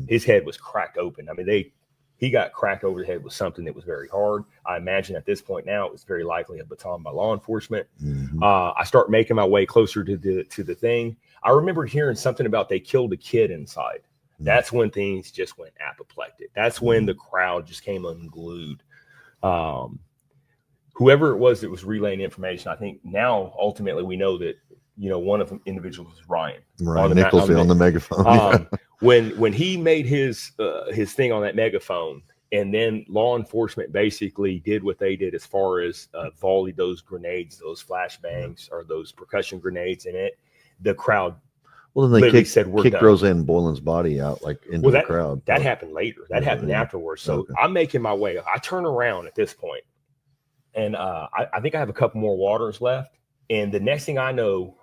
His head was cracked open. I mean, he got cracked over the head with something that was very hard. I imagine at this point now, it was very likely a baton by law enforcement. I start making my way closer to the thing. I remember hearing something about they killed a kid inside. That's when things just went apoplectic. That's when the crowd just came unglued. Whoever it was that was relaying information, I think now ultimately we know that, one of the individuals was Ryan Nichols on the megaphone. When he made his thing on that megaphone, and then law enforcement basically did what they did as far as volleyed those grenades, those flashbangs or those percussion grenades in it, the crowd. Well, then they kicked done. Roseanne Boylan's body out into the crowd. That happened later. That happened afterwards. So I'm making my way. I turn around at this point, and I think I have a couple more waters left. And the next thing I know,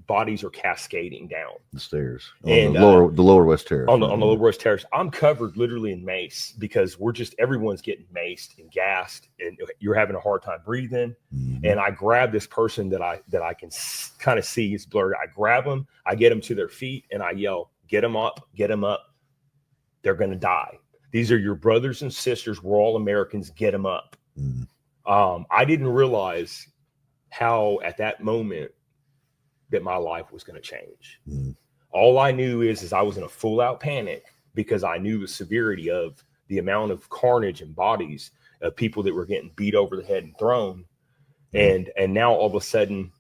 bodies are cascading down the stairs on the lower west terrace. On the lower west terrace, I'm covered literally in mace because everyone's getting maced and gassed, and you're having a hard time breathing. And I grab this person that I can kind of see is blurry. I grab them, I get them to their feet, and I yell, "Get them up! Get them up! They're going to die. These are your brothers and sisters. We're all Americans. Get them up." I didn't realize how at that moment that my life was going to change. All I knew is I was in a full out panic because I knew the severity of the amount of carnage and bodies of people that were getting beat over the head and thrown. And now all of a sudden,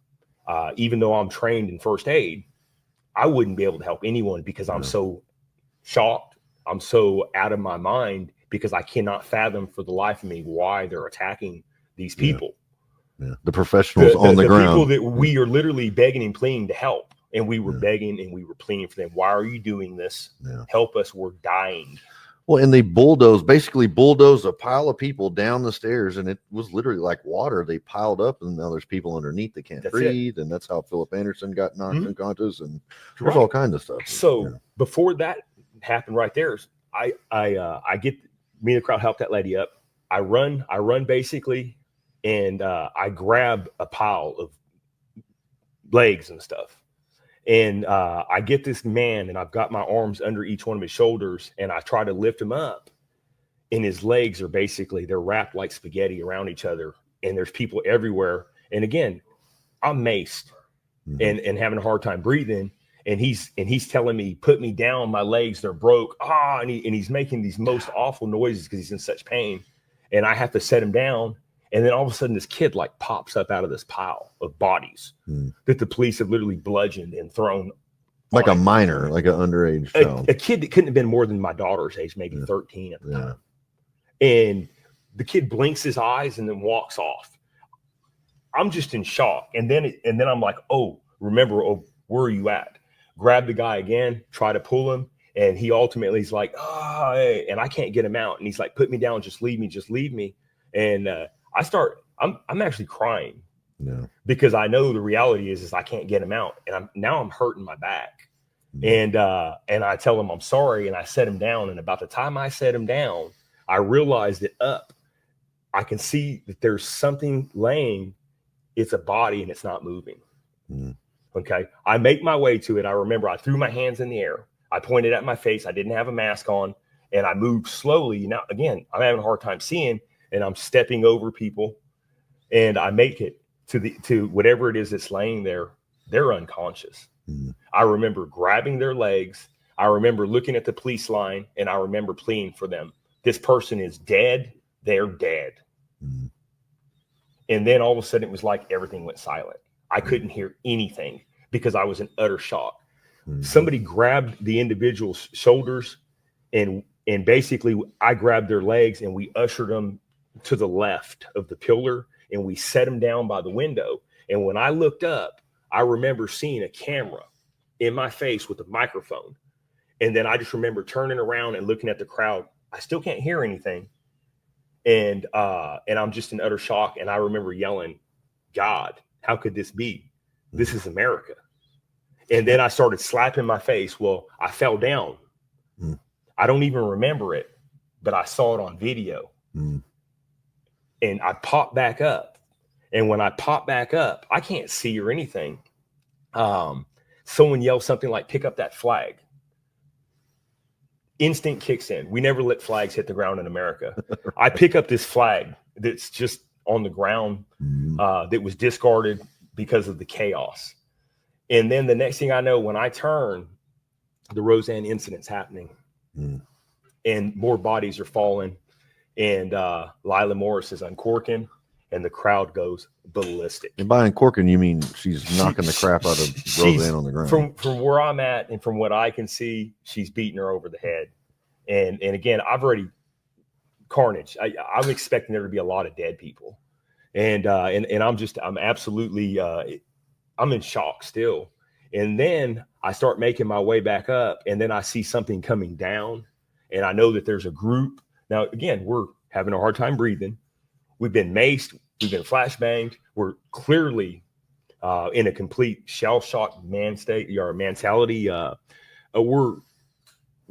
even though I'm trained in first aid, I wouldn't be able to help anyone because I'm so shocked. I'm so out of my mind because I cannot fathom for the life of me why they're attacking these people. The professionals on the ground. People that we are literally begging and pleading to help. And we were begging and we were pleading for them. Why are you doing this? Help us. We're dying. Well, and they basically bulldozed a pile of people down the stairs, and it was literally like water. They piled up, and now there's people underneath that can't breathe. And that's how Philip Anderson got knocked unconscious, and there's all kinds of stuff. So before that happened right there, I get me and the crowd help that lady up. I run basically. And I grab a pile of legs and stuff. And I get this man, and I've got my arms under each one of his shoulders, and I try to lift him up. And his legs are they're wrapped like spaghetti around each other. And there's people everywhere. And again, I'm maced and having a hard time breathing. And he's telling me, put me down. My legs, they're broke. And he's making these most awful noises because he's in such pain. And I have to set him down. And then all of a sudden, this kid pops up out of this pile of bodies that the police have literally bludgeoned and thrown. Like a minor, like an underage child. A kid that couldn't have been more than my daughter's age, maybe 13 at the time. And the kid blinks his eyes and then walks off. I'm just in shock. And then I'm like, remember, where are you at? Grab the guy again, try to pull him. And he ultimately is like, hey, and I can't get him out. And he's like, put me down, just leave me. And I'm actually crying because I know the reality is I can't get him out, and I'm hurting my back. And I tell him I'm sorry, and I set him down. And about the time I set him down, I realized that I can see that there's something laying. It's a body, and it's not moving. Okay. I make my way to it. I remember I threw my hands in the air. I pointed at my face. I didn't have a mask on, and I moved slowly. Now, again, I'm having a hard time seeing. And I'm stepping over people, and I make it to whatever it is that's laying there. They're unconscious. I remember grabbing their legs. I remember looking at the police line, and I remember pleading for them. This person is dead. They're dead. And then all of a sudden, it was like everything went silent. I couldn't hear anything because I was in utter shock. Somebody grabbed the individual's shoulders, and basically I grabbed their legs, and we ushered them to the left of the pillar, and we set him down by the window. And when I looked up, I remember seeing a camera in my face with a microphone. And then I just remember turning around and looking at the crowd. I still can't hear anything. And I'm just in utter shock. And I remember yelling, God, how could this be? This is America. And then I started slapping my face. Well, I fell down. I don't even remember it, but I saw it on video. And I popped back up. And when I popped back up, I can't see or anything. Someone yelled something like, pick up that flag. Instinct kicks in. We never let flags hit the ground in America. I pick up this flag that's just on the ground that was discarded because of the chaos. And then the next thing I know, when I turn, the Roseanne incident's happening. And more bodies are falling. And Lila Morris is uncorking. And the crowd goes ballistic. And by uncorking, you mean she's knocking the crap out of Roseanne on the ground. From where I'm at and from what I can see, she's beating her over the head. And again, I've already carnage. I'm expecting there to be a lot of dead people. And I'm absolutely I'm in shock still. And then I start making my way back up, and then I see something coming down, and I know that there's a group. Now, again, we're having a hard time breathing. We've been maced. We've been flashbanged. We're clearly in a complete shell-shocked mentality. We're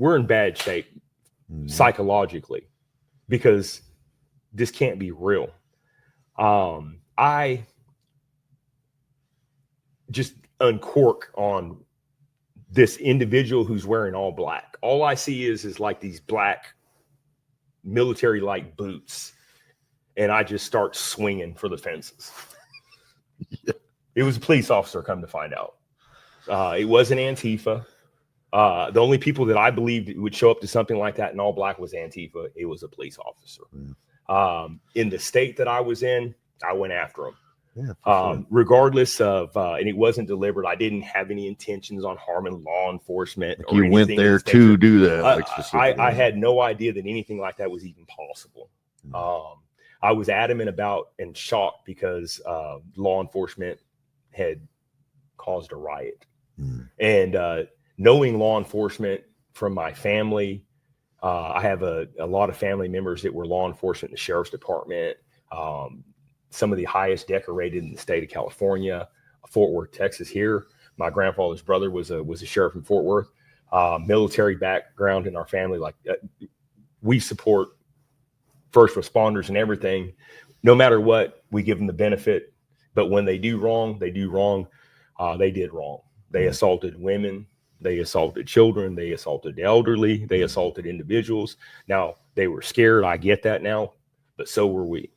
in bad shape psychologically because this can't be real. I just uncork on this individual who's wearing all black. All I see is like these black military-like boots. And I just start swinging for the fences. It was a police officer, come to find out. It wasn't Antifa. The only people that I believed would show up to something like that in all black was Antifa. It was a police officer. In the state that I was in, I went after him. Regardless of, and it wasn't deliberate. I didn't have any intentions on harming law enforcement. Like you went there to do that. I had no idea that anything like that was even possible. I was adamant about and shocked because law enforcement had caused a riot. And knowing law enforcement from my family, I have a lot of family members that were law enforcement in the sheriff's department, some of the highest decorated in the state of California, Fort Worth, Texas here. My grandfather's brother was a sheriff in Fort Worth, military background in our family. Like we support first responders and everything. No matter what, we give them the benefit. But when they do wrong, they do wrong. They did wrong. They assaulted women. They assaulted children. They assaulted the elderly. They assaulted individuals. Now, they were scared. I get that now, but so were we.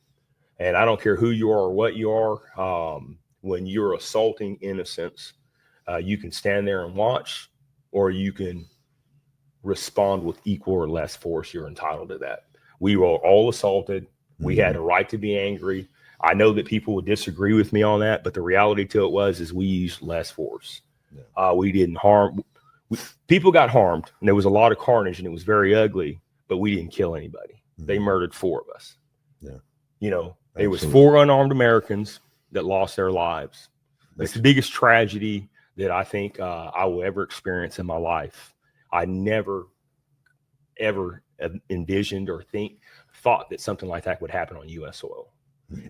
And I don't care who you are or what you are. When you're assaulting innocents, you can stand there and watch, or you can respond with equal or less force. You're entitled to that. We were all assaulted. We had a right to be angry. I know that people would disagree with me on that, but the reality to it is we used less force. We didn't harm. People got harmed, and there was a lot of carnage, and it was very ugly, but we didn't kill anybody. They murdered 4 of us. You know, it was 4 unarmed Americans that lost their lives. It's the biggest tragedy that I think I will ever experience in my life. I never, ever envisioned or thought that something like that would happen on U.S. soil.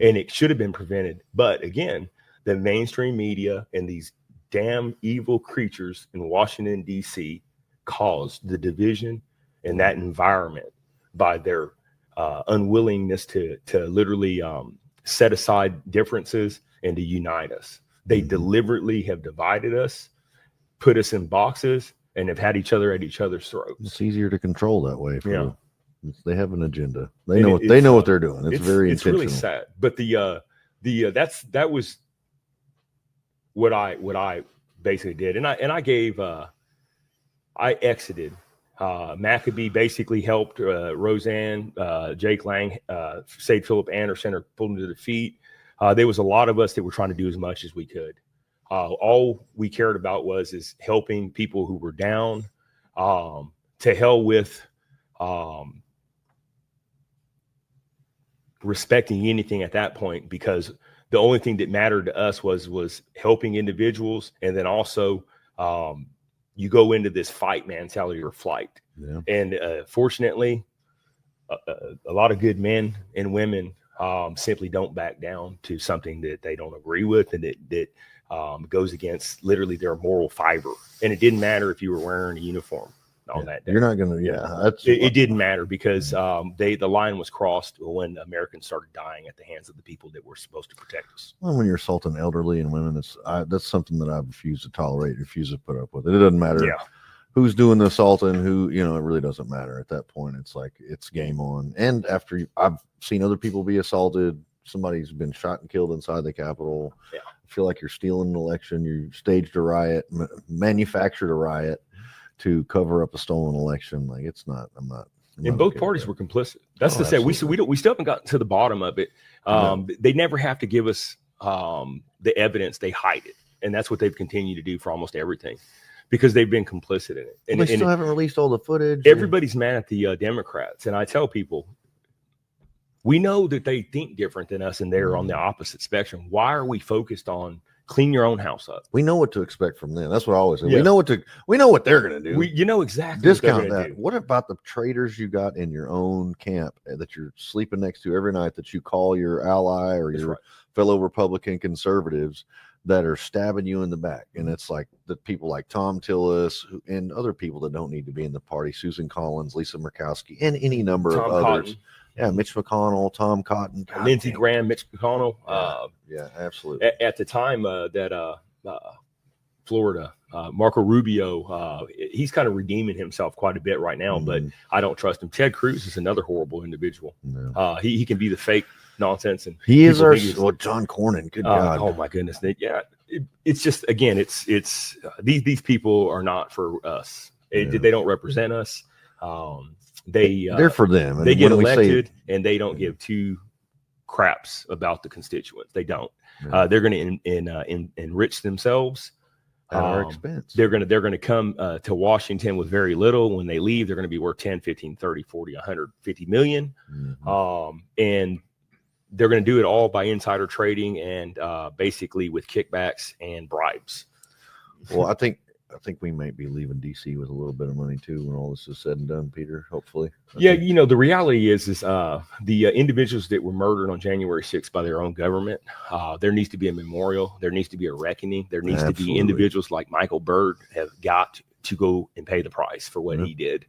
And it should have been prevented. But again, the mainstream media and these damn evil creatures in Washington, D.C. caused the division in that environment by their unwillingness to literally set aside differences and to unite us. They deliberately have divided us, put us in boxes, and have had each other at each other's throats. It's easier to control that way. They have an agenda. They know what they're doing. It's very intentional. It's really sad. But that was what I basically did. And I gave I exited. Maccabee basically helped Roseanne, Jake Lang, saved Philip Anderson or pulled him to the feet. There was a lot of us that were trying to do as much as we could. All we cared about is helping people who were down. To hell with respecting anything at that point, because The only thing that mattered to us was helping individuals, and then also you go into this fight mentality or flight. Yeah. And fortunately, a lot of good men and women simply don't back down to something that they don't agree with, and that goes against literally their moral fiber. And it didn't matter if you were wearing a uniform on that day. You're not going to, that's It didn't matter, because the line was crossed when Americans started dying at the hands of the people that were supposed to protect us. well, when you're assaulting elderly and women, that's something that I refuse to tolerate, refuse to put up with. It doesn't matter Yeah. who's doing the assaulting, who, it really doesn't matter at that point. It's like, it's game on. And after I've seen other people be assaulted, somebody's been shot and killed inside the Capitol. Yeah. I feel like you're stealing an election. You staged a riot, manufactured a riot to cover up a stolen election. Like, it's not, I'm not. And both parties were complicit. That's to say, we still haven't gotten to the bottom of it. They never have to give us the evidence; they hide it, and that's what they've continued to do for almost everything, because they've been complicit in it. And they still haven't released all the footage. Everybody's mad at the Democrats, and I tell people, we know that they think different than us, and they're on the opposite spectrum. Why are we focused on clean your own house up? We know what to expect from them. That's what I always say. Yeah. We know what they're going to do. You know exactly. Discount what they're that. gonna do. What about the traitors you got in your own camp that you're sleeping next to every night, that you call your ally or That's your right. fellow Republican conservatives, that are stabbing you in the back? And it's like the people like Tom Tillis and other people that don't need to be in the party, Susan Collins, Lisa Murkowski, and any number Tom of others. Cotton, Yeah, Mitch McConnell, Tom Cotton, God Lindsey damn. Graham, Mitch McConnell. Yeah, absolutely. At the time that Florida, Marco Rubio, he's kind of redeeming himself quite a bit right now, but I don't trust him. Ted Cruz is another horrible individual. No. He can be the fake nonsense, and He is people our think he's- John Cornyn. Good God. oh my goodness. It's just, again, it's these people are not for us. They don't represent us. They're for them. And they get when we say- elected, and they don't give two craps about the constituents. They don't. Yeah. They're going to enrich themselves at our expense. They're going to come to Washington with very little. When they leave, they're going to be worth 10, 15, 30, 40, 150 million. And they're going to do it all by insider trading and basically with kickbacks and bribes. Well, I think we might be leaving DC with a little bit of money too when all this is said and done, Peter. Hopefully. Yeah, the reality is the individuals that were murdered on January 6th by their own government. There needs to be a memorial. There needs to be a reckoning. There needs to be individuals like Michael Byrd have got to go and pay the price for what he did.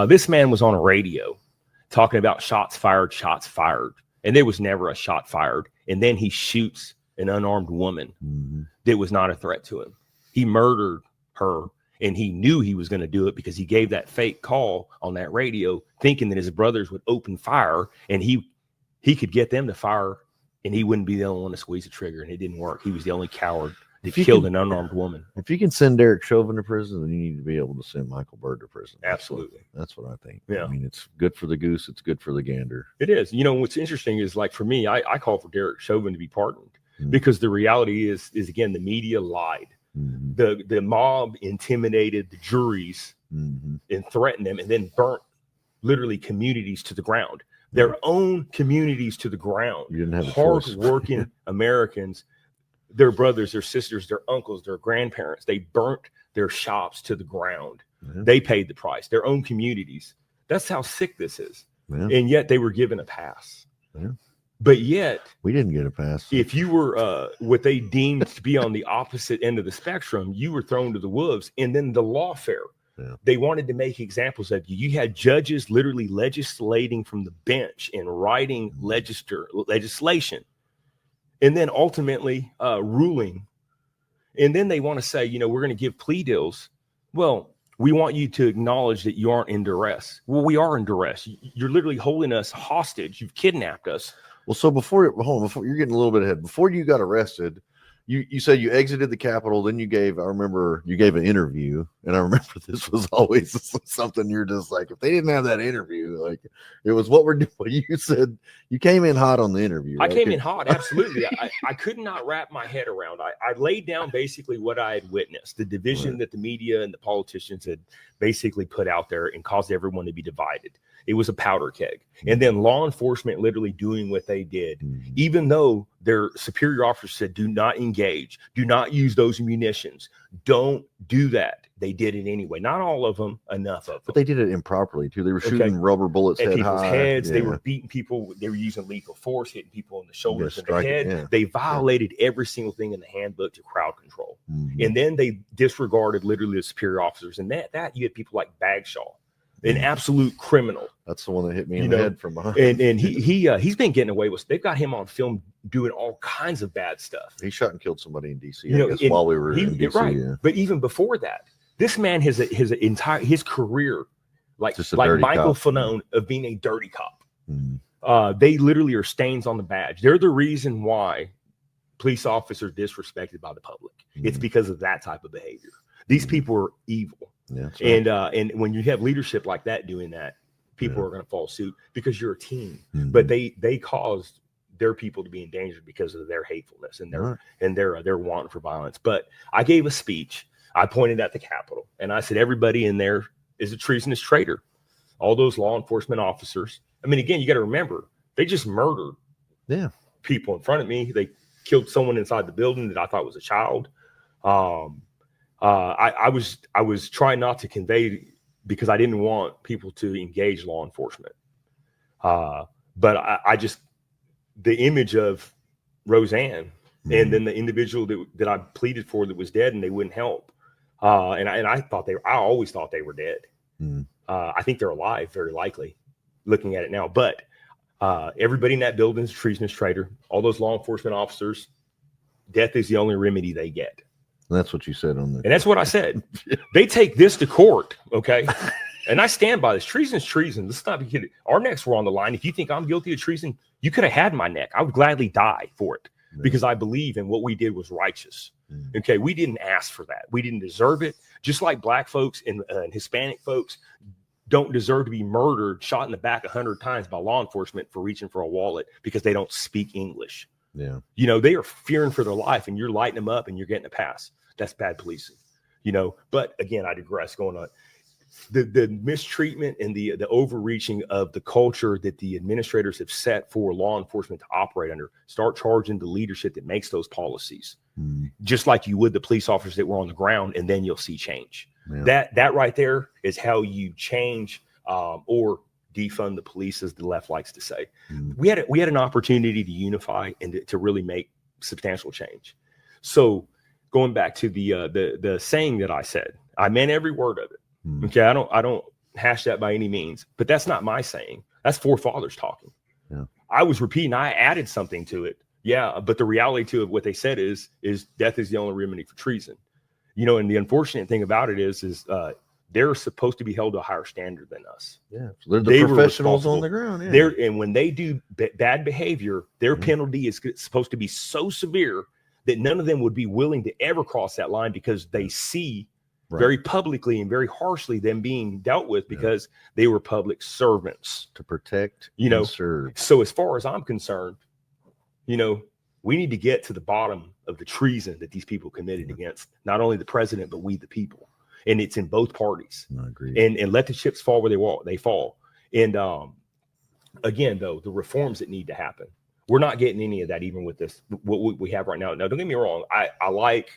This man was on a radio talking about shots fired, and there was never a shot fired. And then he shoots an unarmed woman that was not a threat to him. He murdered her, and he knew he was going to do it because he gave that fake call on that radio thinking that his brothers would open fire and he could get them to fire, and he wouldn't be the only one to squeeze the trigger, and it didn't work. He was the only coward that killed an unarmed woman. If you can send Derek Chauvin to prison, then you need to be able to send Michael Byrd to prison. Absolutely. That's what I think. Yeah. I mean, it's good for the goose. It's good for the gander. It is. What's interesting is, like, for me, I call for Derek Chauvin to be pardoned because the reality is again, the media lied. The mob intimidated the juries and threatened them, and then burnt literally communities to the ground, their own communities to the ground. You didn't have a hard-working Americans, their brothers, their sisters, their uncles, their grandparents, they burnt their shops to the ground. They paid the price, their own communities. That's how sick this is. And yet they were given a pass. But yet we didn't get a pass. If you were what they deemed to be on the opposite end of the spectrum, you were thrown to the wolves. And then the lawfare, they wanted to make examples of you. You had judges literally legislating from the bench and writing legislation, and then ultimately ruling. And then they want to say, we're going to give plea deals. Well, we want you to acknowledge that you aren't in duress. Well, we are in duress. You're literally holding us hostage. You've kidnapped us. Well, so before you're getting a little bit ahead, before you got arrested, you said you exited the Capitol. Then you gave an interview, and I remember this was always something you're just like, if they didn't have that interview, like it was what we're doing. You said you came in hot on the interview. Right? I came in hot, absolutely. I could not wrap my head around. I laid down basically what I had witnessed, the division that the media and the politicians had basically put out there and caused everyone to be divided. It was a powder keg. And then law enforcement literally doing what they did, Mhm. even though their superior officer said, do not engage, do not use those munitions, don't do that. They did it anyway. Not all of them, enough of them. But they did it improperly too. They were shooting rubber bullets At head people's high. heads. They Yeah. were beating people. They were using lethal force, hitting people in the shoulders and the strike it, head. yeah. They violated every single thing in the handbook to crowd control. Mhm. And then they disregarded literally the superior officers. And that you had people like Bagshaw, an absolute criminal. That's the one that hit me You in the know, head from behind. And he's been getting away with. They've got him on film doing all kinds of bad stuff. He shot and killed somebody in DC. You know, I guess and while we were in DC. right. Yeah. But even before that, this man has his entire career, like Just a like dirty Michael cop. Fanone, of being a dirty cop. Mhm. They literally are stains on the badge. They're the reason why police officers are disrespected by the public. It's Mhm. because of that type of behavior. These Mhm. people are evil. Yeah. that's right. And when you have leadership like that doing that, people Yeah. are going to follow suit because you're a team. Mhm. But they caused their people to be in danger because of their hatefulness and Right. their want for violence. But I gave a speech. I pointed at the Capitol and I said, everybody in there is a treasonous traitor. All those law enforcement officers. I mean, again, you got to remember, they just murdered Yeah. people in front of me. They killed someone inside the building that I thought was a child. I was trying not to convey because I didn't want people to engage law enforcement. But I just, the image of Roseanne and then the individual that I pleaded for that was dead and they wouldn't help. And I always thought they were dead. Mhm. I think they're alive, very likely, looking at it now. But everybody in that building is a treasonous traitor. All those law enforcement officers, death is the only remedy they get. That's what you said on the. And that's what I said. They take this to court, okay? And I stand by this. Treason is treason. Let's not be kidding. Our necks were on the line. If you think I'm guilty of treason, you could have had my neck. I would gladly die for it because I believe in what we did was righteous. Mhm. Okay, we didn't ask for that. We didn't deserve it. Just like black folks and Hispanic folks don't deserve to be murdered, shot in the back 100 times by law enforcement for reaching for a wallet because they don't speak English. Yeah. You know, they are fearing for their life and you're lighting them up and you're getting a pass. That's bad policing, you know. But again, I digress. Going on the mistreatment and the overreaching of the culture that the administrators have set for law enforcement to operate under. Start charging the leadership that makes those policies, Mhm. just like you would the police officers that were on the ground, and then you'll see change. Yeah. That right there is how you change or defund the police, as the left likes to say. Mhm. We had an opportunity to unify and to really make substantial change. So going back to the saying that I said, I meant every word of it. Mhm. Okay, I don't hash that by any means, but that's not my saying. That's forefathers talking. Yeah. I was repeating. I added something to it. Yeah, but the reality to it, what they said is death is the only remedy for treason. You know, and the unfortunate thing about it is they're supposed to be held to a higher standard than us. Yeah. So they're the They were professionals on responsible. the ground. Yeah. They're and when they do bad behavior, their Mhm. penalty is supposed to be so severe that none of them would be willing to ever cross that line because they see Right. very publicly and very harshly them being dealt with Yeah. because they were public servants. to protect, You know, and serve. So as far as I'm concerned, you know, we need to get to the bottom of the treason that these people committed against not only the president, but we the people. And it's in both parties. I agree. And let the chips fall where they fall. And again, though, the reforms that need to happen, we're not getting any of that even with this, what we have right now. Now, don't get me wrong. I like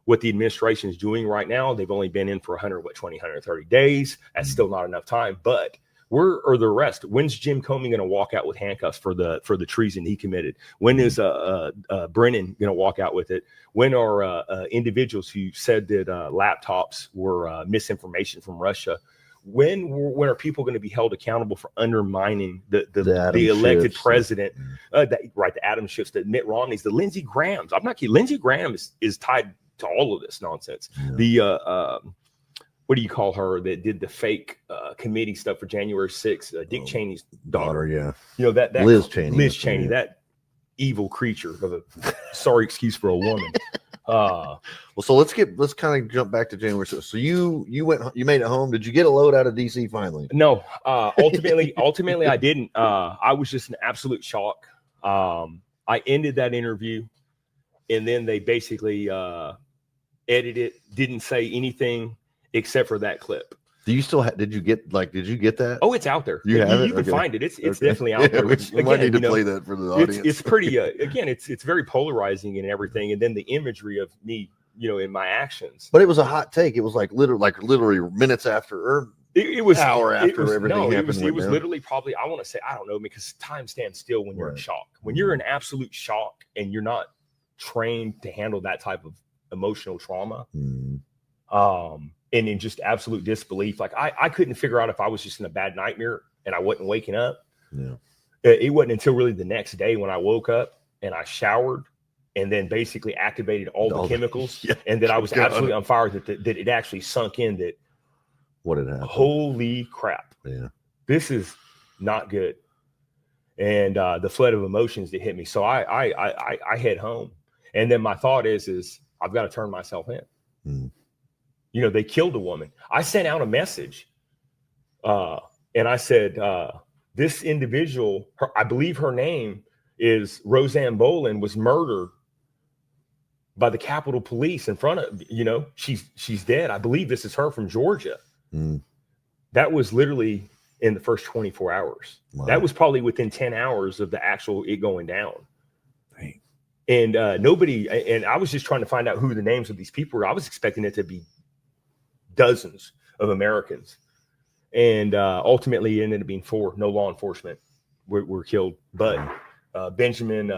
what the administration is doing right now. They've only been in for 130 days. That's still not enough time, but where are the rest? When's Jim Comey going to walk out with handcuffs for the treason he committed? When is Brennan going to walk out with it? When are individuals who said that laptops were misinformation from Russia? When are people going to be held accountable for undermining the Adam elected Schiffs. president? The Adam Schiffs, the Mitt Romneys, the Lindsey Grahams. I'm not kidding. Lindsey Graham is tied to all of this nonsense. Yeah. The what do you call her that did the fake committee stuff for January 6th? Dick Cheney's daughter. Yeah. You know that Liz Cheney. Liz Cheney, that evil creature of a sorry excuse for a woman. Well, so let's kind of jump back to January. So you made it home. Did you get a load out of DC finally? No, ultimately I didn't. I was just in absolute shock. I ended that interview, and then they basically edited it, didn't say anything except for that clip. Do you still did you get that? Oh, it's out there. You have it? You can Okay. find it. It's Okay. definitely out there. Which, we might again, need to play that for the audience. It's pretty. Again, it's very polarizing and everything, and then the imagery of me, in my actions. But it was a hot take. It was literally minutes after, or it was hour after everything no, happened. It was literally probably, I want to say, I don't know, because time stands still when you're in shock. When you're in absolute shock and you're not trained to handle that type of emotional trauma, and in just absolute disbelief. Like I couldn't figure out if I was just in a bad nightmare and I wasn't waking up. Yeah. It wasn't until really the next day when I woke up and I showered and then basically activated all the chemicals, and that I was absolutely on fire, that it actually sunk in that what had happened. Holy crap. Yeah. This is not good. And the flood of emotions that hit me. So I head home. And then my thought is I've got to turn myself in. They killed a woman. I sent out a message and I said, this individual, I believe her name is Roseanne Boland, was murdered by the Capitol Police in front of, she's dead. I believe this is her from Georgia. That was literally in the first 24 hours. Wow. That was probably within 10 hours of the actual it going down. Dang. And nobody, and I was just trying to find out who the names of these people were. I was expecting it to be dozens of Americans. And ultimately it ended up being 4. No law enforcement were killed. But Benjamin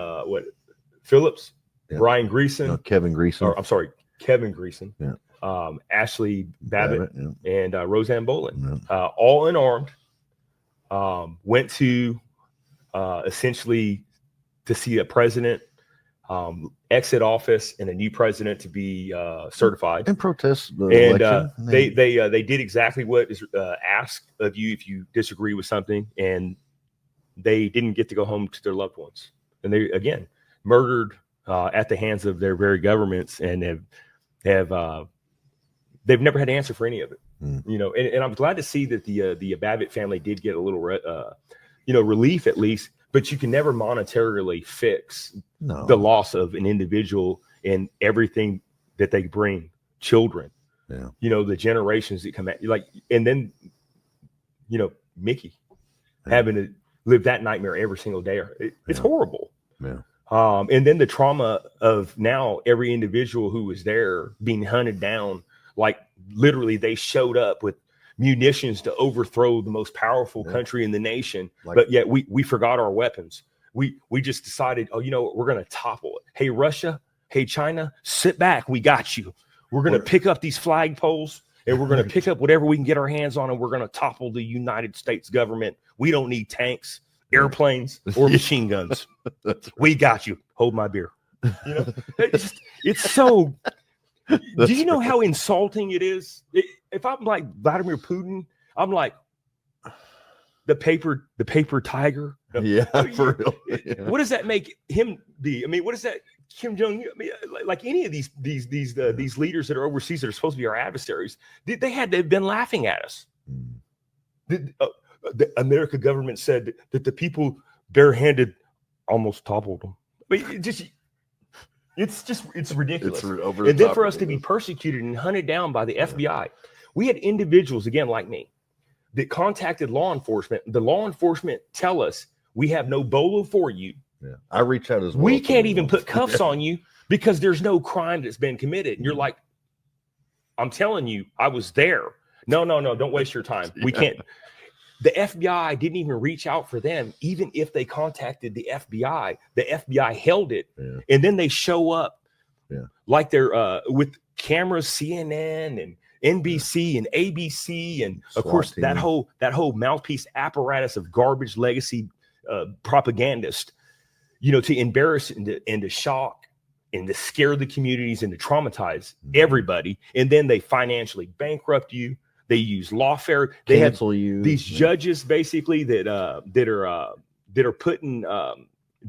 Phillips, Brian Greason. Kevin Greason. Or, I'm sorry, Kevin Greason. Yeah. Ashley Babbitt and Roseanne Boland, all unarmed, went to essentially to see a president exit office and a new president to be certified and protest the and election. They did exactly what is asked of you if you disagree with something, and they didn't get to go home to their loved ones, and they again murdered at the hands of their very governments, and have they've never had to answer for any of it. And I'm glad to see that the Babbitt family did get a little relief at least, but you can never monetarily fix the loss of an individual and everything that they bring, children, the generations that come at you, and then Mickey having to live that nightmare every single day. It's horrible. And then the trauma of now every individual who was there being hunted down, like literally they showed up with munitions to overthrow the most powerful country in the nation. But yet we forgot our weapons. We just decided, we're going to topple it. Hey, Russia. Hey, China, sit back. We got you. We're going to pick up these flagpoles and we're going to pick up whatever we can get our hands on, and we're going to topple the United States government. We don't need tanks, airplanes, or machine guns. We got you. Hold my beer. It's so. Do you know how insulting it is? If I'm like Vladimir Putin, I'm like the paper tiger. Yeah, for real. Yeah. What does that make him be? I mean, what does that Kim Jong? I mean, like any of these leaders that are overseas that are supposed to be our adversaries, they've been laughing at us. The American government said that the people barehanded almost toppled them. I mean, it's ridiculous. And then for us to be persecuted and hunted down by the FBI, we had individuals, again, like me, that contacted law enforcement. The law enforcement tell us we have no bolo for you. Yeah, I reach out as well. We can't even put cuffs on you because there's no crime that's been committed. And you're like, I'm telling you, I was there. No, don't waste your time. We can't. The FBI didn't even reach out for them. Even if they contacted the FBI held it. Yeah. And then they show up like they're with cameras, CNN and NBC and ABC. And of course, that whole mouthpiece apparatus of garbage legacy propagandist, to embarrass and to shock and to scare the communities and to traumatize everybody. And then they financially bankrupt you. They use lawfare. They cancel have you. These judges basically that are putting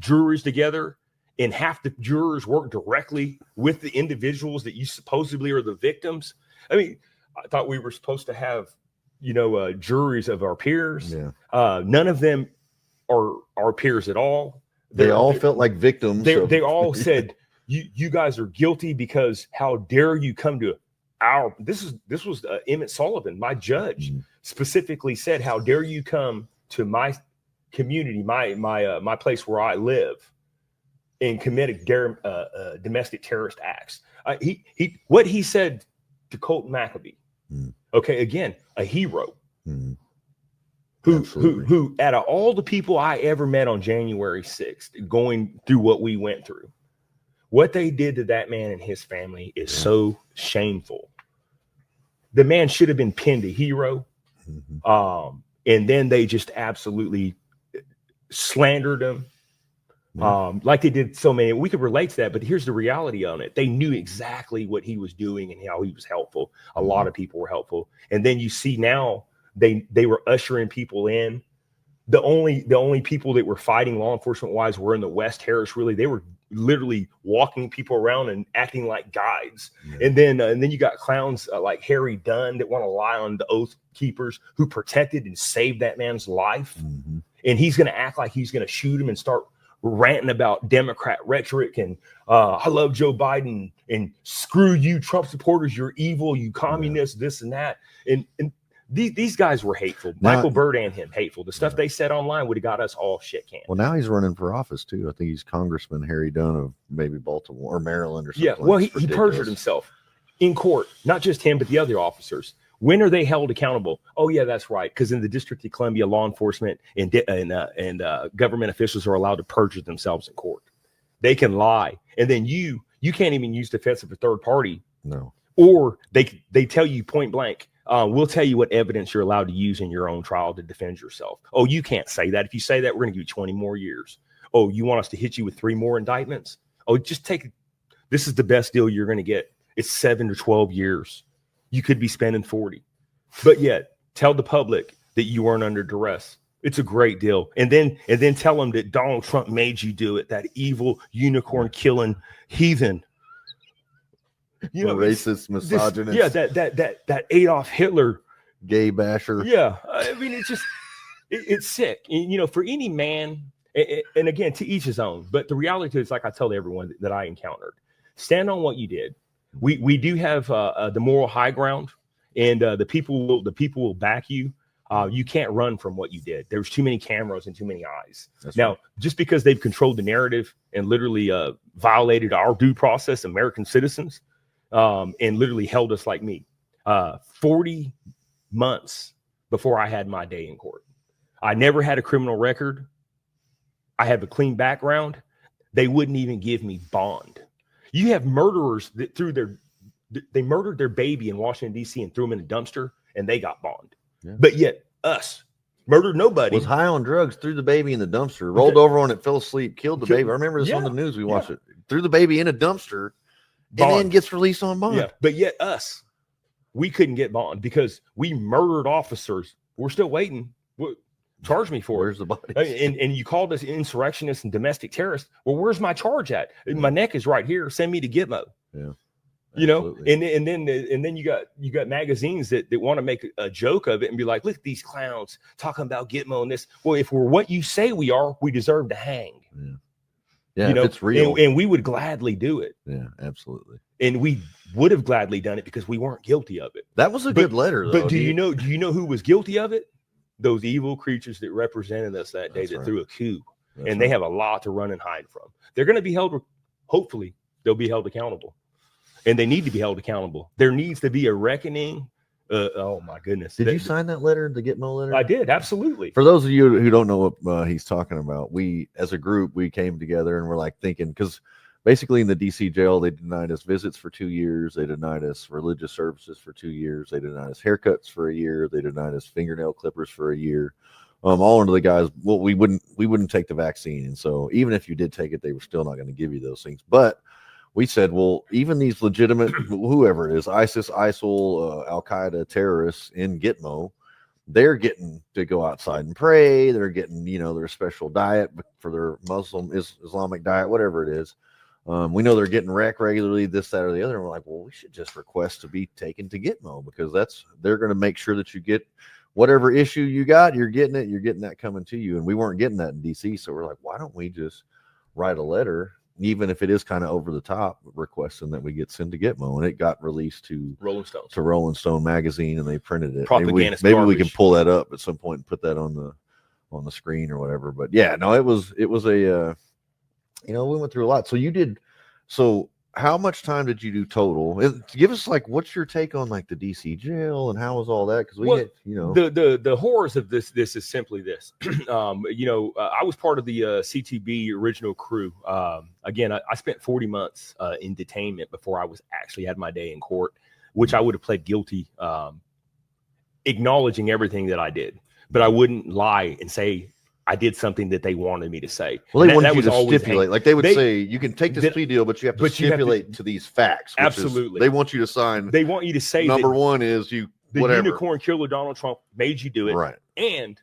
juries together, and half the jurors work directly with the individuals that you supposedly are the victims. I mean, I thought we were supposed to have, juries of our peers. Yeah. None of them are our peers at all. They all felt like victims. They all said, you guys are guilty because how dare you come to this was Emmett Sullivan, my judge, Mhm. specifically said, "How dare you come to my community, my place where I live, and commit domestic terrorist acts." What he said to Colton McAbee. Mhm. Okay, again, a hero. Mhm. Who Absolutely. out of all the people I ever met on January 6th, going through what we went through, what they did to that man and his family is so shameful. The man should have been pinned a hero. Mhm. And then they just absolutely slandered him. Yeah. Like they did so many. We could relate to that, but here's the reality on it. They knew exactly what he was doing and how he was helpful. A lot of people were helpful. And then you see now they were ushering people in. The only people that were fighting law enforcement wise were in the West Harris. Really, they were literally walking people around and acting like guides. Yeah. And then you got clowns like Harry Dunn that want to lie on the Oath Keepers who protected and saved that man's life. Mhm. And he's going to act like he's going to shoot him and start ranting about Democrat rhetoric and I love Joe Biden and screw you Trump supporters, you're evil, you communists, this and that. And these guys were hateful. Now- Michael Byrd and him hateful. The stuff they said online would have got us all shit canned. Well, now he's running for office too. I think he's Congressman Harry Dunn of maybe Baltimore or Maryland or something. Yeah, well, It's he perjured ridiculous. himself in court, not just him, but the other officers. When are they held accountable? Oh, yeah, that's right. Because in the District of Columbia, law enforcement and government officials are allowed to perjure themselves in court. They can lie, and then you can't even use defense of a third party, No. or they tell you point blank. We'll tell you what evidence you're allowed to use in your own trial to defend yourself. Oh, you can't say that. If you say that, we're going to give you 20 more years. Oh, you want us to hit you with 3 more indictments? Oh, just take. This is the best deal you're going to get. It's 7 to 12 years. You could be spending 40, but yet tell the public that you weren't under duress. It's a great deal. And then tell them that Donald Trump made you do it. That evil unicorn killing heathen. You know, Racist, misogynist, that Adolf Hitler, gay basher. yeah. I mean, it's just it's sick. And, you know, for any man, and again, to each his own. But the reality is, like I tell everyone that I encountered, stand on what you did. We do have the moral high ground, and the people will back you. You can't run from what you did. There's too many cameras and too many eyes. That's Now, right. just because they've controlled the narrative and literally violated our due process, American citizens, and literally held us like me, 40 months before I had my day in court. I never had a criminal record. I have a clean background. They wouldn't even give me bond. You have murderers that they murdered their baby in Washington, D.C. and threw him in a dumpster, and they got bond. Yeah. But yet us murdered nobody. Was high on drugs, threw the baby in the dumpster, rolled over on it, fell asleep, killed the Killed- baby. I remember this on yeah, the news. We watched it. Threw the baby in a dumpster, and Bond. then gets released on bond. Yeah, but yet us, we couldn't get bond because we murdered officers. We're still waiting. Charge me for it. Where's the body? And you called us insurrectionists and domestic terrorists. Well, where's my charge at? My neck is right here. Send me to Gitmo. Yeah, you know, absolutely. and then you got magazines that want to make a joke of it and be like, look at these clowns talking about Gitmo and this. Well, if we're what you say we are, we deserve to hang. Yeah, you know, if it's real. and we would gladly do it, Yeah, absolutely. and we would have gladly done it because we weren't guilty of it. That was a good letter, though. But do you know who was guilty of it? Those evil creatures that represented us that day, That's that right. threw a coup. That's And they right. have a lot to run and hide from. They're going to be held, hopefully, they'll be held accountable. And they need to be held accountable. There needs to be a reckoning. Oh, my goodness. Did you sign that letter, the Gitmo letter? I did, absolutely. For those of you who don't know what he's talking about, we, as a group, we came together and we're like thinking, because basically in the DC jail, they denied us visits for 2 years. They denied us religious services for 2 years. They denied us haircuts for a year. They denied us fingernail clippers for a year. All under the guys, well, we wouldn't take the vaccine. And so even if you did take it, they were still not going to give you those things. But we said, well, even these legitimate, whoever it is, ISIS, ISIL, Al-Qaeda terrorists in Gitmo, they're getting to go outside and pray. They're getting, their special diet for their Muslim, Islamic diet, whatever it is. We know they're getting rec regularly, this, that, or the other. And we're like, well, we should just request to be taken to Gitmo because they're going to make sure that you get whatever issue you got, you're getting it. You're getting that coming to you. And we weren't getting that in DC. So we're like, why don't we just write a letter even if it is kind of over the top, requesting that we get Send to Gitmo, and it got released to Rolling Stone magazine, and they printed it. Maybe we can pull that up at some point and put that on the screen or whatever. But yeah, no, it was a we went through a lot. So you did. So how much time did you do total? Give us like, what's your take on like the DC jail and how was all that? Because the horrors of this is simply this. I was part of the CTB original crew. Again, I spent 40 months in detainment before I was actually had my day in court, which I would have pled guilty, acknowledging everything that I did, but I wouldn't lie and say I did something that they wanted me to say. Well, they wanted you to stipulate. Like they would say, you can take this plea deal, but you have to stipulate to these facts. Absolutely. They want you to sign. They want you to say number one is the unicorn killer Donald Trump made you do it. Right. And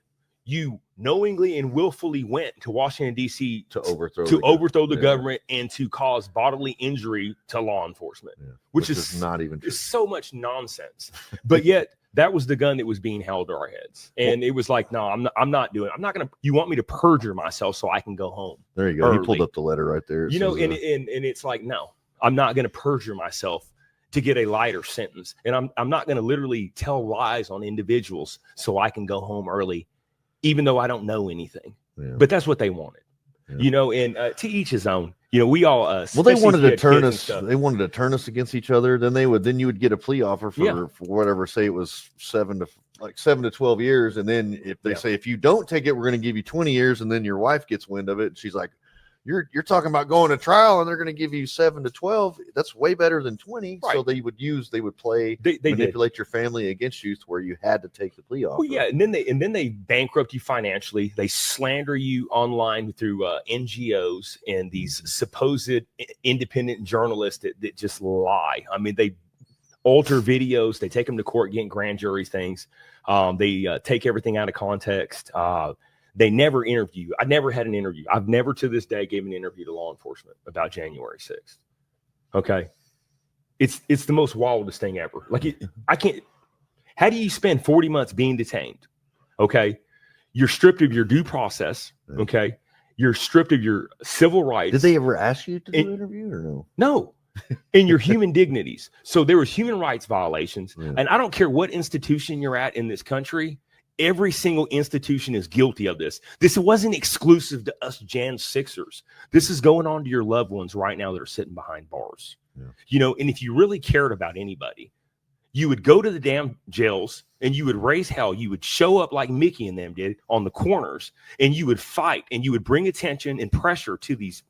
you knowingly and willfully went to Washington, D.C. to overthrow the government and to cause bodily injury to law enforcement, which is not even true. It's so much nonsense. But yet, that was the gun that was being held to our heads. And it was like, no, I'm not going to, you want me to perjure myself so I can go home. There you go. He pulled up the letter right there. And it's like, no, I'm not going to perjure myself to get a lighter sentence. And I'm not going to literally tell lies on individuals so I can go home early, even though I don't know anything. Yeah. But that's what they wanted. Yeah. And to each his own. We all they wanted to turn us. They wanted to turn us against each other. Then you would get a plea offer for whatever. Say it was 7 to 12 years, and then if they say if you don't take it, we're going to give you 20 years, and then your wife gets wind of it, and she's like, "You're talking about going to trial, and they're going to give you 7 to 12. That's way better than 20." Right. So they would manipulate your family against you to where you had to take the plea offer. Well, yeah, and then they bankrupt you financially. They slander you online through NGOs and these supposed independent journalists that just lie. I mean, they alter videos. They take them to court, getting grand jury things. They take everything out of context. They never interview. I never had an interview. I've never to this day gave an interview to law enforcement about January 6th. Okay. It's the most wildest thing ever. I can't. How do you spend 40 months being detained? Okay. You're stripped of your due process. Okay. You're stripped of your civil rights. Did they ever ask you to do an interview or no? No. And your human dignities. So there was human rights violations. Yeah. And I don't care what institution you're at in this country. Every single institution is guilty of this. This wasn't exclusive to us Jan Sixers. This is going on to your loved ones right now that are sitting behind bars. Yeah. And if you really cared about anybody, you would go to the damn jails and you would raise hell. You would show up like Mickey and them did on the corners, and you would fight and you would bring attention and pressure to these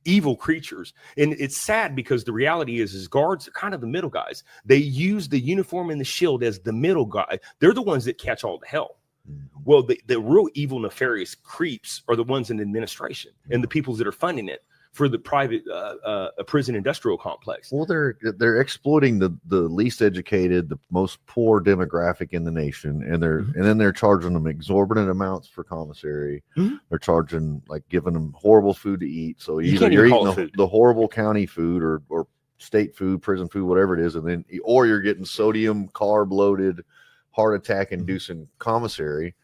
evil creatures. And it's sad because the reality is guards are kind of the middle guys. They use the uniform and the shield as the middle guy. They're the ones that catch all the hell. Well, the real evil, nefarious creeps are the ones in administration and the people that are funding it for the private prison industrial complex. Well, they're exploiting the least educated, the most poor demographic in the nation, and then they're charging them exorbitant amounts for commissary. Mm-hmm. They're charging, giving them horrible food to eat. So either you're eating the horrible county food or state food, prison food, whatever it is, or you're getting sodium carb loaded, heart attack inducing commissary.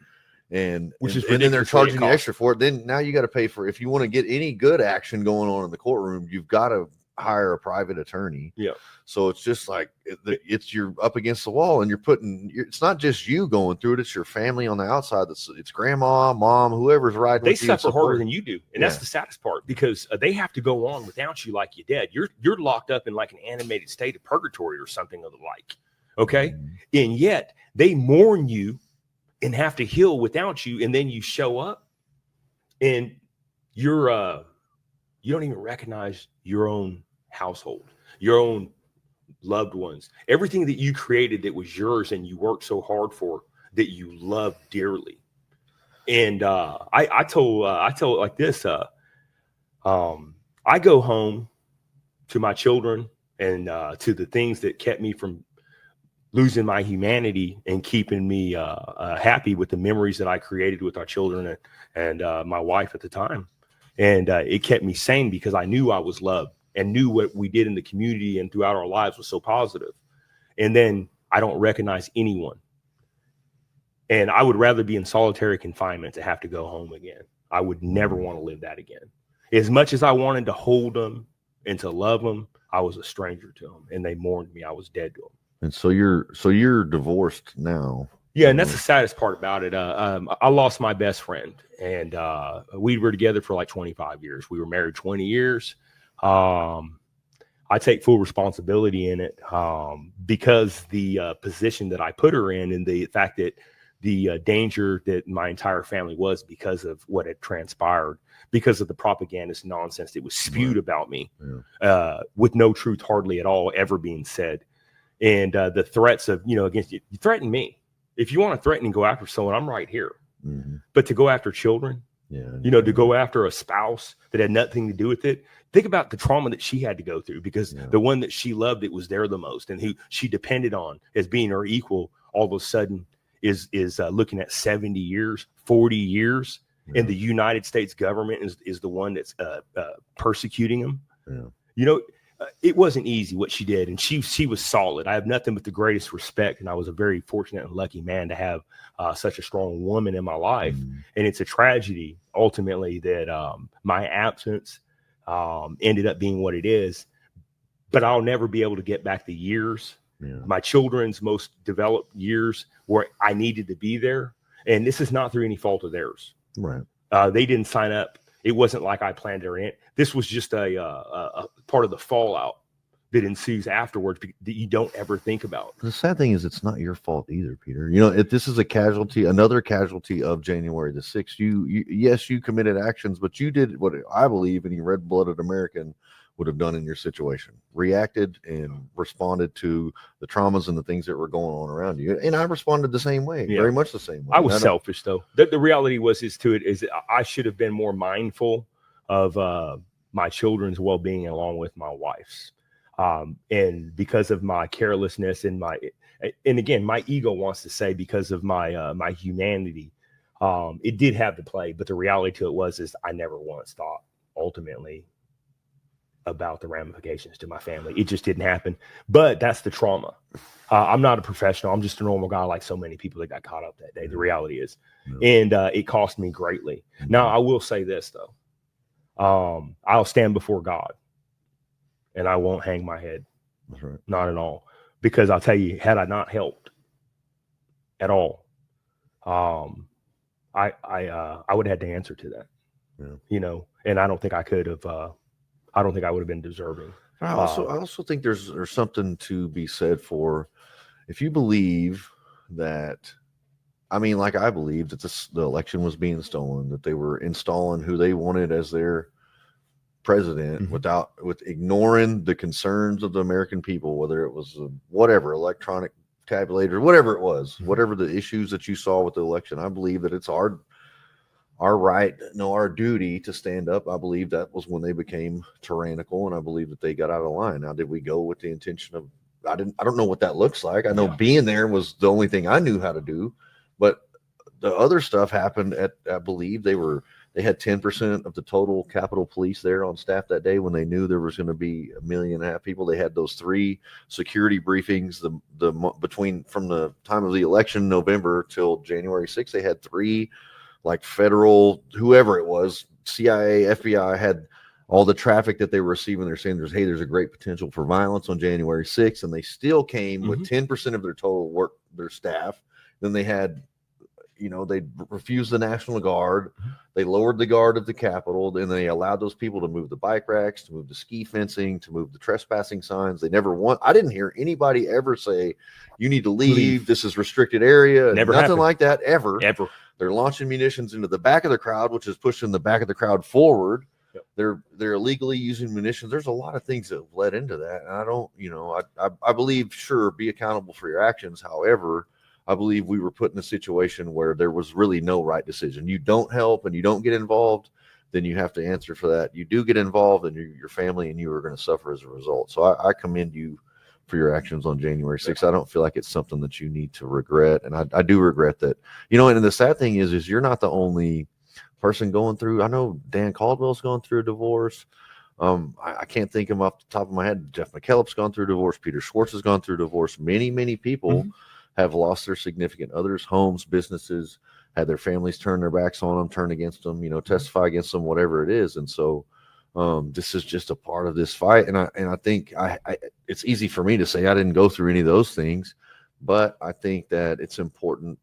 And then they're charging you extra for it. Then now you got to pay for, if you want to get any good action going on in the courtroom, you've got to hire a private attorney. Yeah. So it's just you're up against the wall, and it's not just you going through it. It's your family on the outside. It's grandma, mom, whoever's riding with you. They suffer harder than you do. And that's the saddest part, because they have to go on without you like you're dead. You're locked up in like an animated state of purgatory or something of the like. Okay. Mm-hmm. And yet they mourn you and have to heal without you, and then you show up and you don't even recognize your own household, your own loved ones, everything that you created that was yours and you worked so hard for, that you love dearly. And I told it like this. I go home to my children and to the things that kept me from losing my humanity and keeping me happy with the memories that I created with our children and my wife at the time. And it kept me sane because I knew I was loved and knew what we did in the community and throughout our lives was so positive. And then I don't recognize anyone. And I would rather be in solitary confinement to have to go home again. I would never want to live that again. As much as I wanted to hold them and to love them, I was a stranger to them, and they mourned me. I was dead to them. And so you're divorced now. Yeah, and that's the saddest part about it. I lost my best friend, and we were together for like 25 years. We were married 20 years. I take full responsibility in it because the position that I put her in, and the fact that the danger that my entire family was because of what had transpired, because of the propagandist nonsense that was spewed about me, with no truth hardly at all ever being said. And the threats of, against you threaten me. If you want to threaten and go after someone, I'm right here. Mm-hmm. But to go after children, to go after a spouse that had nothing to do with it. Think about the trauma that she had to go through, because the one that she loved, it was there the most, and who she depended on as being her equal, all of a sudden is looking at 70 years, 40 years, and the United States government is the one that's persecuting them. It wasn't easy what she did, and she was solid. I have nothing but the greatest respect, and I was a very fortunate and lucky man to have such a strong woman in my life. And it's a tragedy ultimately that my absence ended up being what it is. But I'll never be able to get back the years, my children's most developed years, where I needed to be there. And this is not through any fault of theirs. Right. They didn't sign up. It wasn't like I planned her in. This was just a part of the fallout that ensues afterwards that you don't ever think about. The sad thing is, it's not your fault either, Peter. If this is another casualty of January the 6th, you committed actions, but you did what I believe any red-blooded American would have done in your situation: reacted and responded to the traumas and the things that were going on around you. And I responded the same way, very much the same way. I was selfish, though. The reality is that I should have been more mindful of my children's well-being along with my wife's. And because of my carelessness and again, my ego wants to say because of my humanity, it did have to play. But the reality to it is I never once thought ultimately about the ramifications to my family. It just didn't happen. But that's the trauma. I'm not a professional. I'm just a normal guy like so many people that got caught up that day. The reality is. And it cost me greatly. Now, I will say this, though. I'll stand before God and I won't hang my head. That's right. Not at all. Because I'll tell you, had I not helped at all, I would have had to answer to that. And I don't think I could have, I don't think I would have been deserving. I also think there's something to be said for, if you believe that, like I believe that the election was being stolen, that they were installing who they wanted as their president with ignoring the concerns of the American people, whether it was whatever electronic tabulator, whatever it was, whatever the issues that you saw with the election. I believe that it's our right, our duty to stand up. I believe that was when they became tyrannical, and I believe that they got out of line. Now, did we go with the intention of? I don't know what that looks like. I know being there was the only thing I knew how to do, but the other stuff happened I believe they had 10% of the total Capitol Police there on staff that day when they knew there was going to be 1.5 million people. They had those 3 security briefings between from the time of the election, November, till January 6th. They had 3 federal, whoever it was, CIA, FBI, had all the traffic that they were receiving. They're saying there's a great potential for violence on January 6th. And they still came with 10% of their total work, their staff. Then they had, they refused the National Guard. They lowered the guard of the Capitol. Then they allowed those people to move the bike racks, to move the ski fencing, to move the trespassing signs. I didn't hear anybody ever say, you need to leave. This is restricted area. Never Nothing happened. like that ever. They're launching munitions into the back of the crowd, which is pushing the back of the crowd forward. They're illegally using munitions. There's a lot of things that have led into that. And I don't, I believe, sure, be accountable for your actions. However, I believe we were put in a situation where there was really no right decision. You don't help and you don't get involved, then you have to answer for that. You do get involved, and your family and you are going to suffer as a result. So I commend you for your actions on January 6th. I don't feel like it's something that you need to regret. And I do regret that, and the sad thing is you're not the only person going through. I know Dan Caldwell's going through a divorce. I can't think of them off the top of my head. Jeff McKellop's gone through a divorce. Peter Schwartz has gone through a divorce. Many, many people have lost their significant others, homes, businesses, had their families turn their backs on them, turn against them, testify against them, whatever it is. And so This is just a part of this fight. And I think it's easy for me to say I didn't go through any of those things, but I think that it's important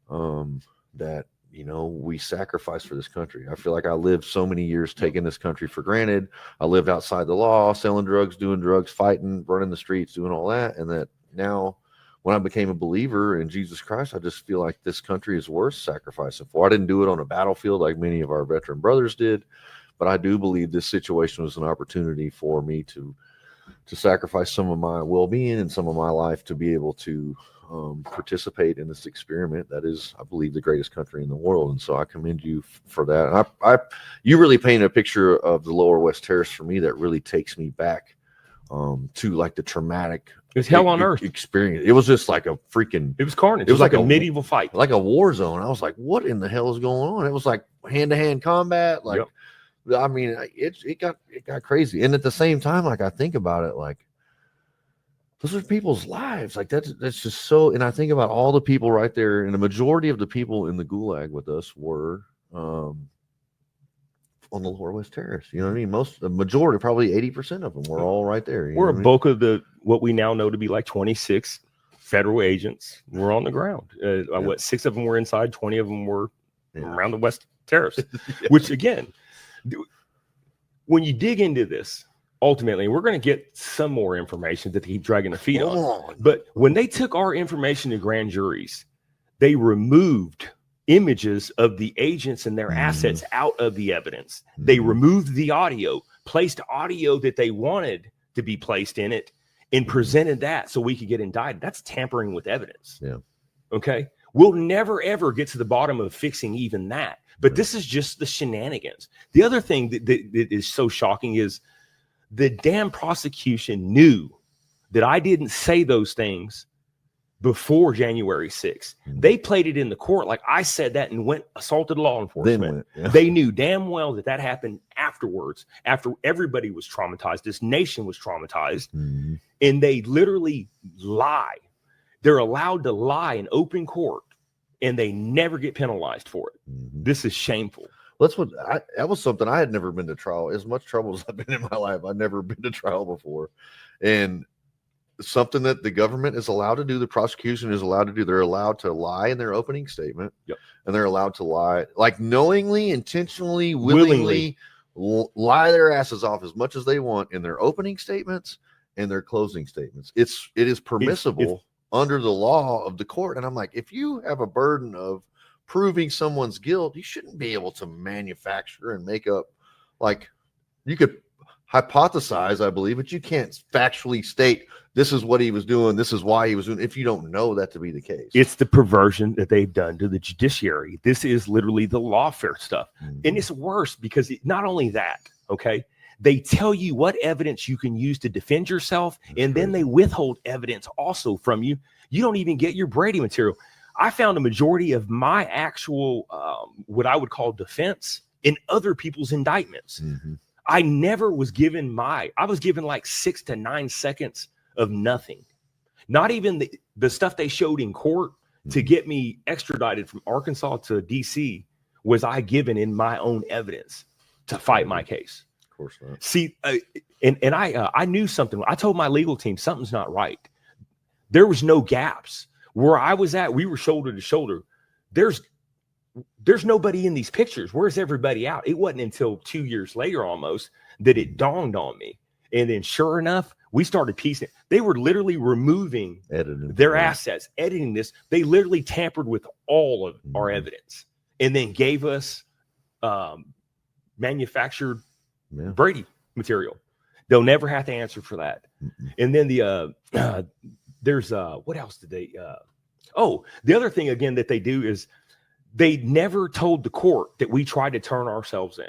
that, you know, we sacrifice for this country. I feel like I lived so many years taking this country for granted. I lived outside the law, selling drugs, doing drugs, fighting, running the streets, doing all that. And that now when I became a believer in Jesus Christ, I just feel like this country is worth sacrificing for. I didn't do it on a battlefield like many of our veteran brothers did, but I do believe this situation was an opportunity for me to sacrifice some of my well-being and some of my life to be able to participate in this experiment that is, I believe, the greatest country in the world. And so I commend you for that. And you really painted a picture of the Lower West Terrace for me that really takes me back to like the traumatic. It's hell on earth experience. It was just like a freaking. It was carnage. It was like a medieval fight, like a war zone. I was like, "What in the hell is going on?" It was like hand-to-hand combat. Like, I mean, it got crazy. And at the same time, like I think about it, like those are people's lives. Like that's just so. And I think about all the people right there, and the majority of the people in the gulag with us were on the Lower West Terrace. You know what I mean? The majority, probably 80% of them were all right there. We're a bulk of what we now know to be like 26 federal agents were on the ground. What, 6 of them were inside, 20 of them were around the West Terrace, which again, when you dig into this, ultimately, we're going to get some more information that they keep dragging their feet on. But when they took our information to grand juries, they removed images of the agents and their assets out of the evidence. They removed the audio, placed audio that they wanted to be placed in it, and presented that so we could get indicted. That's tampering with evidence. Yeah. Okay. We'll never, ever get to the bottom of fixing even that. But this is just the shenanigans. The other thing that is so shocking is the damn prosecution knew that I didn't say those things before January 6th. They played it in the court like I said that and assaulted law enforcement. They knew damn well that happened afterwards, after everybody was traumatized. This nation was traumatized. And they literally lie. They're allowed to lie in open court, and they never get penalized for it. This is shameful. That's what that was something I had never been to trial. As much trouble as I've been in my life, I've never been to trial before. And something that the government is allowed to do, the prosecution is allowed to do. They're allowed to lie in their opening statement. And they're allowed to lie, like knowingly, intentionally, willingly lie their asses off as much as they want in their opening statements and their closing statements. It is permissible under the law of the court. And I'm like, if you have a burden of proving someone's guilt, you shouldn't be able to manufacture and make up, like, you could hypothesize, I believe, but you can't factually state this is what he was doing, this is why he was doing, if you don't know that to be the case. It's the perversion that they've done to the judiciary. This is literally the lawfare stuff. And it's worse because not only that, okay, they tell you what evidence you can use to defend yourself, and then they withhold evidence also from you. You don't even get your Brady material. I found a majority of my actual, what I would call defense in other people's indictments. I never was given I was given like 6 to 9 seconds of nothing. Not even the stuff they showed in court to get me extradited from Arkansas to DC was I given in my own evidence to fight my case. Of course not. See, and I knew something. I told my legal team something's not right. There was no gaps. Where I was at, we were shoulder to shoulder. There's nobody in these pictures. Where's everybody out? It wasn't until 2 years later almost that it dawned on me. And then sure enough, we started piecing. They were literally removing their assets, editing this. They literally tampered with all of our evidence and then gave us manufactured Brady material. They'll never have to answer for that. And then there's what else did they the other thing again that they do is they never told the court that we tried to turn ourselves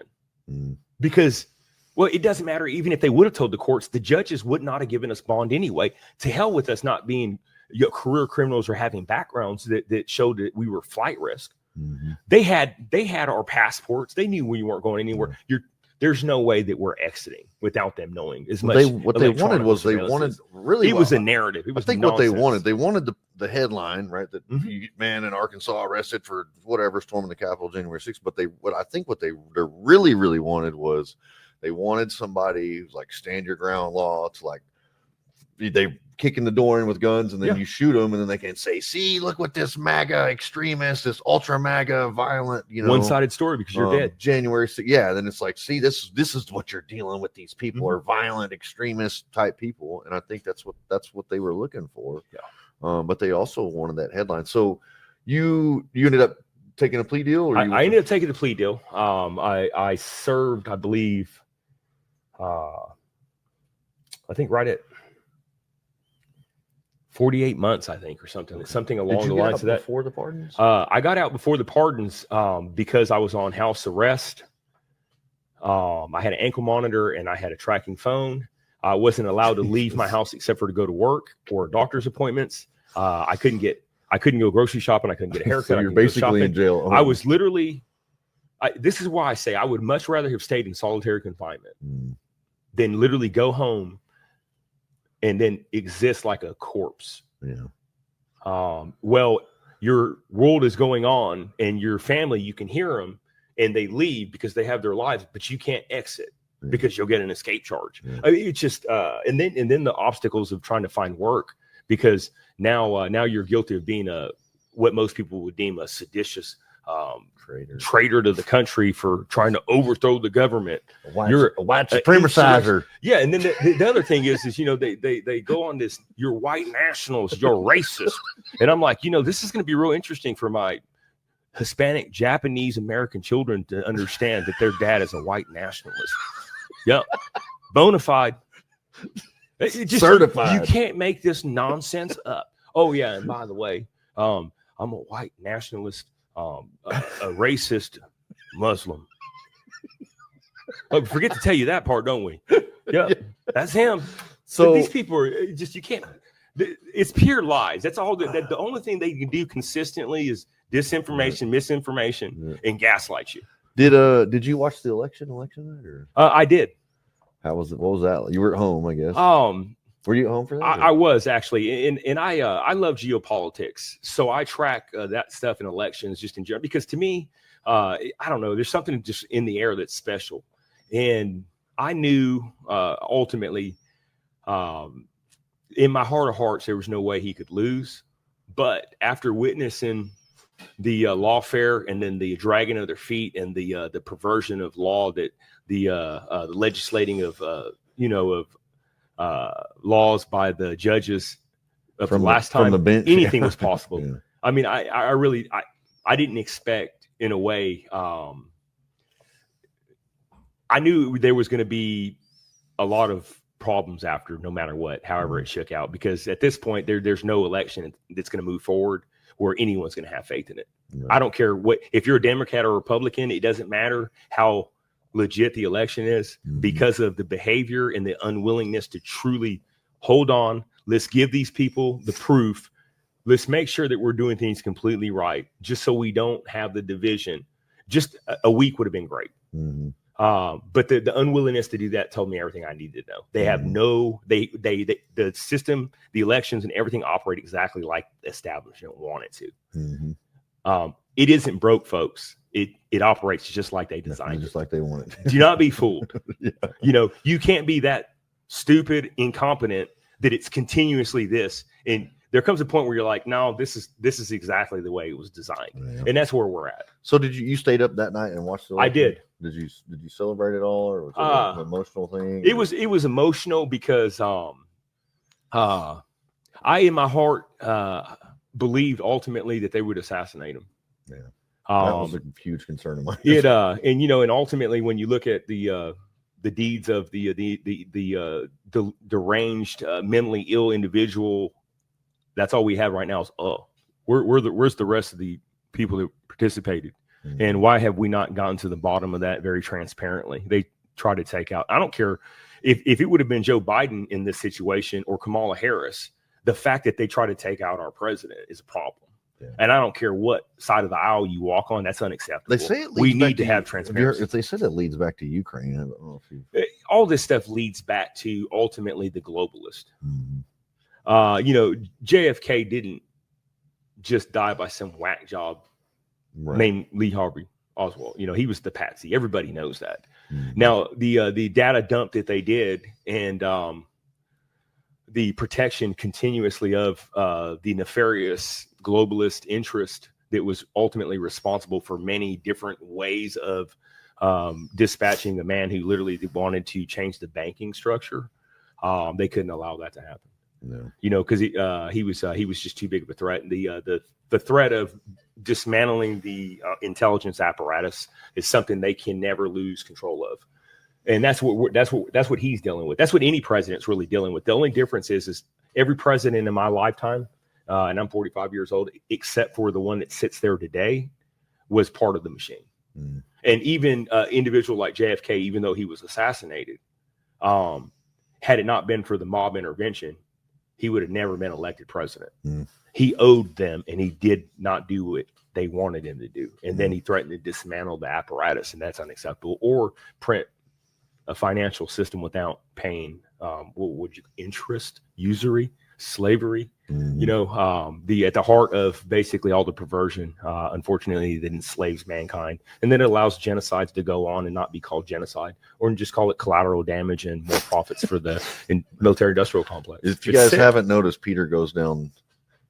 in because, well, it doesn't matter. Even if they would have told the courts, the judges would not have given us bond anyway. To hell with us not being career criminals or having backgrounds that showed that we were flight risk. They had our passports. They knew we weren't going anywhere. There's no way that we're exiting without them knowing as much. What they wanted was really. It was a narrative. It was I think nonsense. What they wanted the headline, right? That man in Arkansas arrested for whatever storming the Capitol January 6th. But what they really wanted was They wanted somebody who's like stand your ground law. It's like they kick in the door in with guns, and then you shoot them, and then they can say, "See, look what this MAGA extremist, this ultra MAGA violent, one-sided story because you're dead." January 6th. Yeah, then it's like, see, this is what you're dealing with. These people are violent, extremist type people, and I think that's what they were looking for. Yeah. But they also wanted that headline. So you ended up taking a plea deal, or I ended up taking a plea deal. I served, I believe, I think right at 48 months, I think, or something. Okay. Something along the lines of that. Before the pardons? I got out before the pardons because I was on house arrest. I had an ankle monitor and I had a tracking phone. I wasn't allowed to leave my house except for to go to work or doctor's appointments. I couldn't go grocery shopping. I couldn't get a haircut. So you're basically in jail. I was literally. This is why I say I would much rather have stayed in solitary confinement than literally go home and then exist like a corpse. Yeah. Well, your world is going on, and your family, you can hear them, and they leave because they have their lives, but you can't exit because you'll get an escape charge. I mean, it's just, and then the obstacles of trying to find work, because now you're guilty of being what most people would deem a seditious traitor to the country for trying to overthrow the government. You're a white supremacizer. Yeah, and then the other thing is they go on this, you're white nationalist, you're racist, and I'm like, this is going to be real interesting for my Hispanic, Japanese American children to understand that their dad is a white nationalist. Yep, bona fide, certified. You can't make this nonsense up. Oh yeah, and by the way, I'm a white nationalist. A racist Muslim. Oh, forget to tell you that part, don't we? Yeah, that's him. So but these people are just, you can't. It's pure lies. That's all. That the only thing they can do consistently is disinformation, misinformation, and gaslight you. Did you watch the election night? Or I did. How was it? What was that? You were at home, I guess. Were you at home for that? I was actually, and I love geopolitics, so I track that stuff in elections just in general, because to me, I don't know, there's something just in the air that's special, and I knew ultimately, in my heart of hearts, there was no way he could lose, but after witnessing the lawfare and then the dragging of their feet and the perversion of law, that the legislating of laws by the judges of the last time from the bench, anything was possible. Yeah. I mean, I really didn't expect, in a way. I knew there was going to be a lot of problems after, no matter what, however it shook out, because at this point there's no election that's going to move forward where anyone's going to have faith in it. Right. I don't care if you're a Democrat or Republican, it doesn't matter how legit the election is, because of the behavior and the unwillingness to truly hold on. Let's give these people the proof. Let's make sure that we're doing things completely right, just so we don't have the division. Just a week would have been great. But the unwillingness to do that told me everything I needed to know. They have the system, the elections, and everything operate exactly like the establishment wanted to. It isn't broke, folks. It operates just like they designed it. Just like they want it. Do not be fooled. You can't be that stupid, incompetent that it's continuously this. And there comes a point where you're like, no, this is exactly the way it was designed. Yeah. And that's where we're at. So did you stayed up that night and watched the election? I did. Did you celebrate it all, or was it an emotional thing? It was emotional because I in my heart believed ultimately that they would assassinate him. Yeah. That was a huge concern of mine. And ultimately, when you look at the deeds of the deranged, mentally ill individual, that's all we have right now is where's the rest of the people that participated, and why have we not gotten to the bottom of that very transparently? They try to take out. I don't care if it would have been Joe Biden in this situation or Kamala Harris. The fact that they try to take out our president is a problem. Yeah. And I don't care what side of the aisle you walk on, that's unacceptable. They say we need to have transparency. If they said it leads back to Ukraine, I don't know if you... All this stuff leads back to ultimately the globalist. JFK didn't just die by some whack job named Lee Harvey Oswald. He was the patsy. Everybody knows that. Now, the data dump that they did and the protection continuously of the nefarious globalist interest that was ultimately responsible for many different ways of dispatching a man who literally wanted to change the banking structure. They couldn't allow that to happen. No. You know, because he was just too big of a threat. And the threat of dismantling the intelligence apparatus is something they can never lose control of. And that's what he's dealing with. That's what any president's really dealing with. The only difference is every president in my lifetime, and I'm 45 years old, except for the one that sits there today, was part of the machine. And even individual like JFK, even though he was assassinated, had it not been for the mob intervention, he would have never been elected president. He owed them, and he did not do what they wanted him to do. And then he threatened to dismantle the apparatus, and that's unacceptable. Or print a financial system without paying interest, usury, slavery. You know, at the heart of basically all the perversion, unfortunately, that enslaves mankind. And then it allows genocides to go on and not be called genocide, or just call it collateral damage and more profits for the military industrial complex. If you guys haven't noticed, Peter goes down,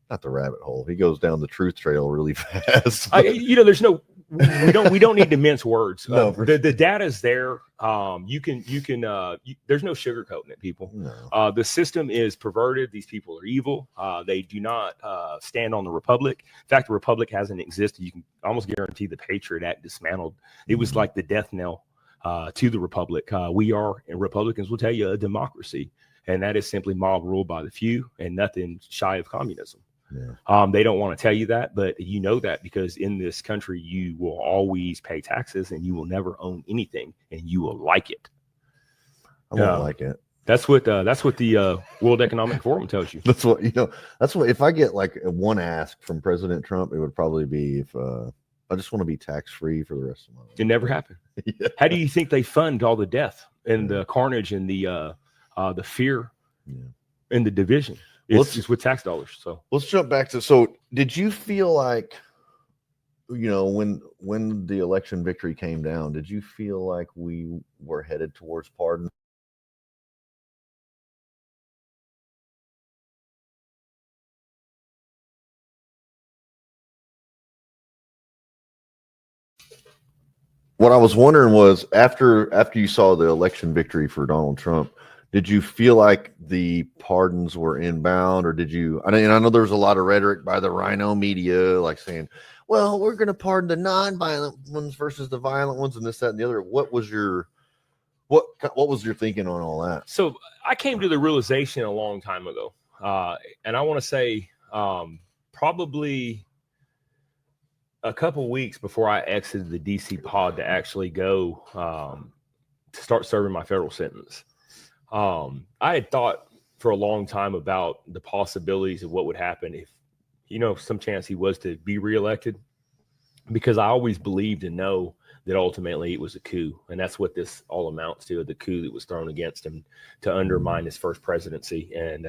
not the rabbit hole, he goes down the truth trail really fast. There's no, we don't need to mince words. No, the data's there. There's no sugarcoating it, people. No. The system is perverted. These people are evil. They do not stand on the Republic. In fact, the Republic hasn't existed. You can almost guarantee the Patriot Act dismantled. It was like the death knell to the Republic. We are, and Republicans will tell you, a democracy, and that is simply mob rule by the few and nothing shy of communism. Yeah. They don't want to tell you that, but you know that because in this country, you will always pay taxes and you will never own anything, and you will like it. I won't like it. That's what the World Economic Forum tells you. That's what if I get like one ask from President Trump, it would probably be if I just want to be tax free for the rest of my life. It never happened. Yeah. How do you think they fund all the death and the carnage and the fear and the division? It's just with tax dollars. So let's jump back to, so did you feel like, when the election victory came down, did you feel like we were headed towards pardon? What I was wondering was after you saw the election victory for Donald Trump, did you feel like the pardons were inbound, or did you? I know there was a lot of rhetoric by the Rhino media, like saying, "Well, we're going to pardon the non-violent ones versus the violent ones," and this, that, and the other. What was your thinking on all that? So I came to the realization a long time ago, and I want to say probably a couple weeks before I exited the DC pod to actually go to start serving my federal sentence. I had thought for a long time about the possibilities of what would happen if, some chance he was to be reelected, because I always believed and know that ultimately it was a coup. And that's what this all amounts to, the coup that was thrown against him to undermine his first presidency. And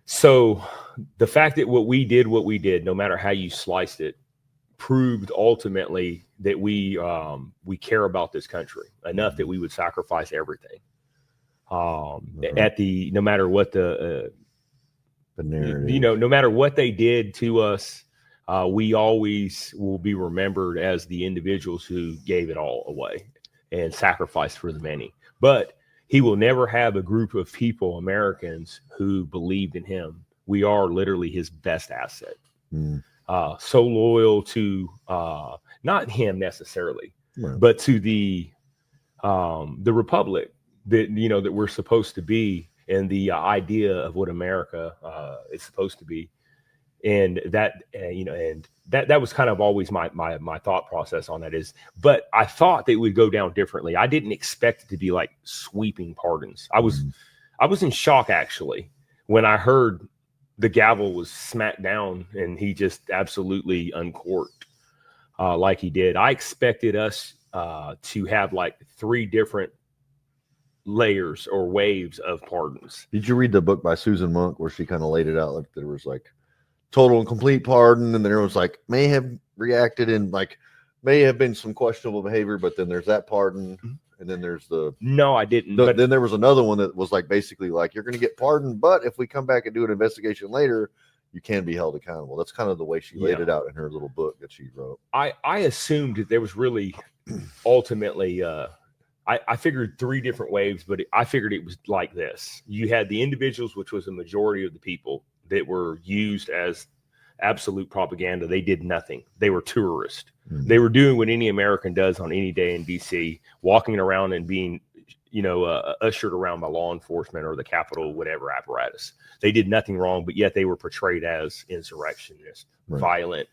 so the fact that what we did, no matter how you sliced it, proved ultimately that we care about this country enough that we would sacrifice everything. No matter what the narrative, no matter what they did to us, we always will be remembered as the individuals who gave it all away and sacrificed for the many. But he will never have a group of people, Americans, who believed in him. We are literally his best asset. So loyal to not him necessarily, but to the Republic that we're supposed to be, and the idea of what America is supposed to be. And that, and that was kind of always my thought process on that is, but I thought they would go down differently. I didn't expect it to be like sweeping pardons. I was in shock actually when I heard the gavel was smacked down and he just absolutely uncorked like he did. I expected us to have like 3 different layers or waves of pardons. Did you read the book by Susan Monk where she kind of laid it out like there was like total and complete pardon, and then there was like may have reacted in like may have been some questionable behavior, but then there's that pardon, and then there's No, I didn't. But then there was another one that was like basically like you're going to get pardoned, but if we come back and do an investigation later, you can be held accountable. That's kind of the way she laid it out in her little book that she wrote. I assumed that there was really ultimately I figured 3 different waves, but I figured it was like this. You had the individuals, which was the majority of the people that were used as absolute propaganda. They did nothing. They were tourists. They were doing what any American does on any day in DC, walking around and being, ushered around by law enforcement or the Capitol, whatever apparatus. They did nothing wrong, but yet they were portrayed as insurrectionists, violent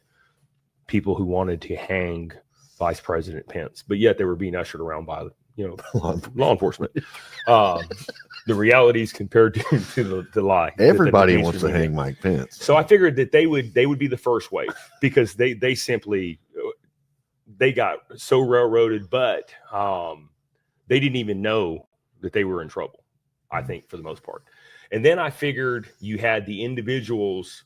people who wanted to hang Vice President Pence, but yet they were being ushered around by, law enforcement. The realities compared to the lie. Everybody wants to hang Mike Pence. So I figured that they would be the first wave because they simply they got so railroaded, but they didn't even know that they were in trouble, I think, for the most part. And then I figured you had the individuals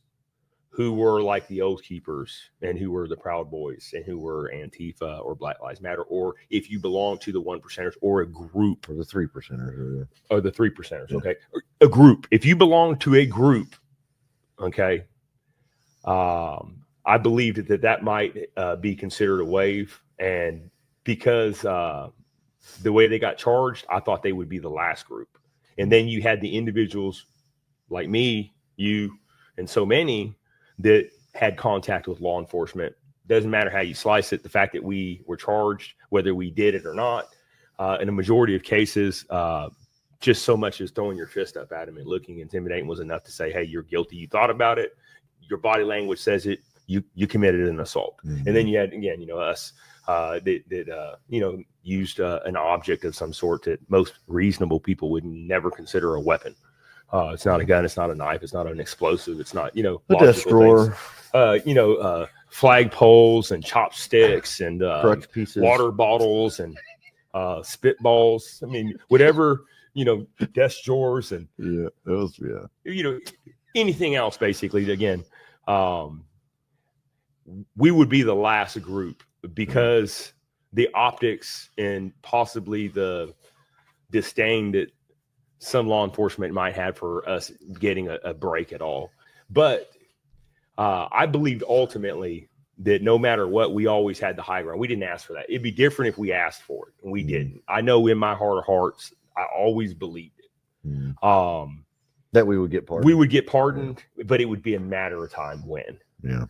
who were like the Oath Keepers and who were the Proud Boys and who were Antifa or Black Lives Matter, or if you belong to the 1%ers or a group. Or the 3%ers. Or the 3%ers, okay. A group. If you belong to a group, okay, I believed that might be considered a wave. And because the way they got charged, I thought they would be the last group. And then you had the individuals like me, you, and so many that had contact with law enforcement. Doesn't matter how you slice it. The fact that we were charged, whether we did it or not, in a majority of cases, just so much as throwing your fist up at him and looking intimidating was enough to say, hey, you're guilty. You thought about it. Your body language says it. You committed an assault. And then you had, again, us that used an object of some sort that most reasonable people would never consider a weapon. It's not a gun. It's not a knife. It's not an explosive. It's not, a desk drawer. Flag poles and chopsticks and crutch pieces, water bottles and spitballs. I mean, whatever, desk drawers and anything else. Basically, again, we would be the last group because the optics and possibly the disdain that some law enforcement might have for us getting a break at all. But I believed ultimately that no matter what, we always had the high ground. We didn't ask for that. It'd be different if we asked for it, and we didn't. I know in my heart of hearts, I always believed it. That we would get pardoned. We would get pardoned, but it would be a matter of time when. Yeah.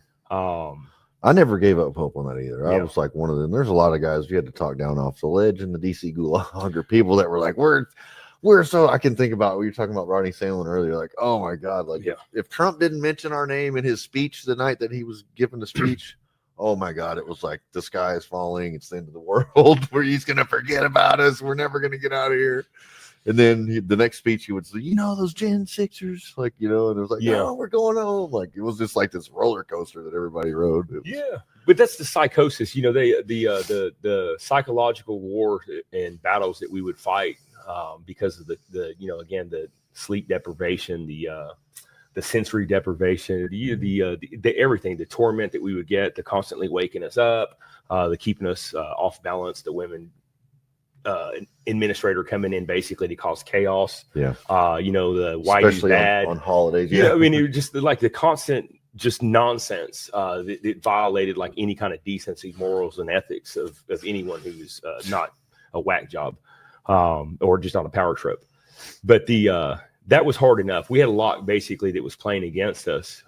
I never gave up hope on that either. I was like one of them. There's a lot of guys you had to talk down off the ledge in the DC gulag, or people that were like, we're so, I can think about, we were talking about Ronnie Sandlin earlier, like, oh my God, like if Trump didn't mention our name in his speech the night that he was giving the speech, oh my God, it was like the sky is falling. It's the end of the world where he's going to forget about us. We're never going to get out of here. And then the next speech he would say, those Gen Sixers, like, and it was like, no, we're going home. Like, it was just like this roller coaster that everybody rode. But that's the psychosis, the psychological war and battles that we would fight because of the sleep deprivation, the sensory deprivation, the everything, the torment that we would get, the constantly waking us up, the keeping us off balance, the women administrator coming in basically to cause chaos. The whitey's bad on holidays. I mean, it was just like the constant just nonsense that violated like any kind of decency, morals, and ethics of anyone who's not a whack job or just on a power trip. But that was hard enough. We had a lot basically that was playing against us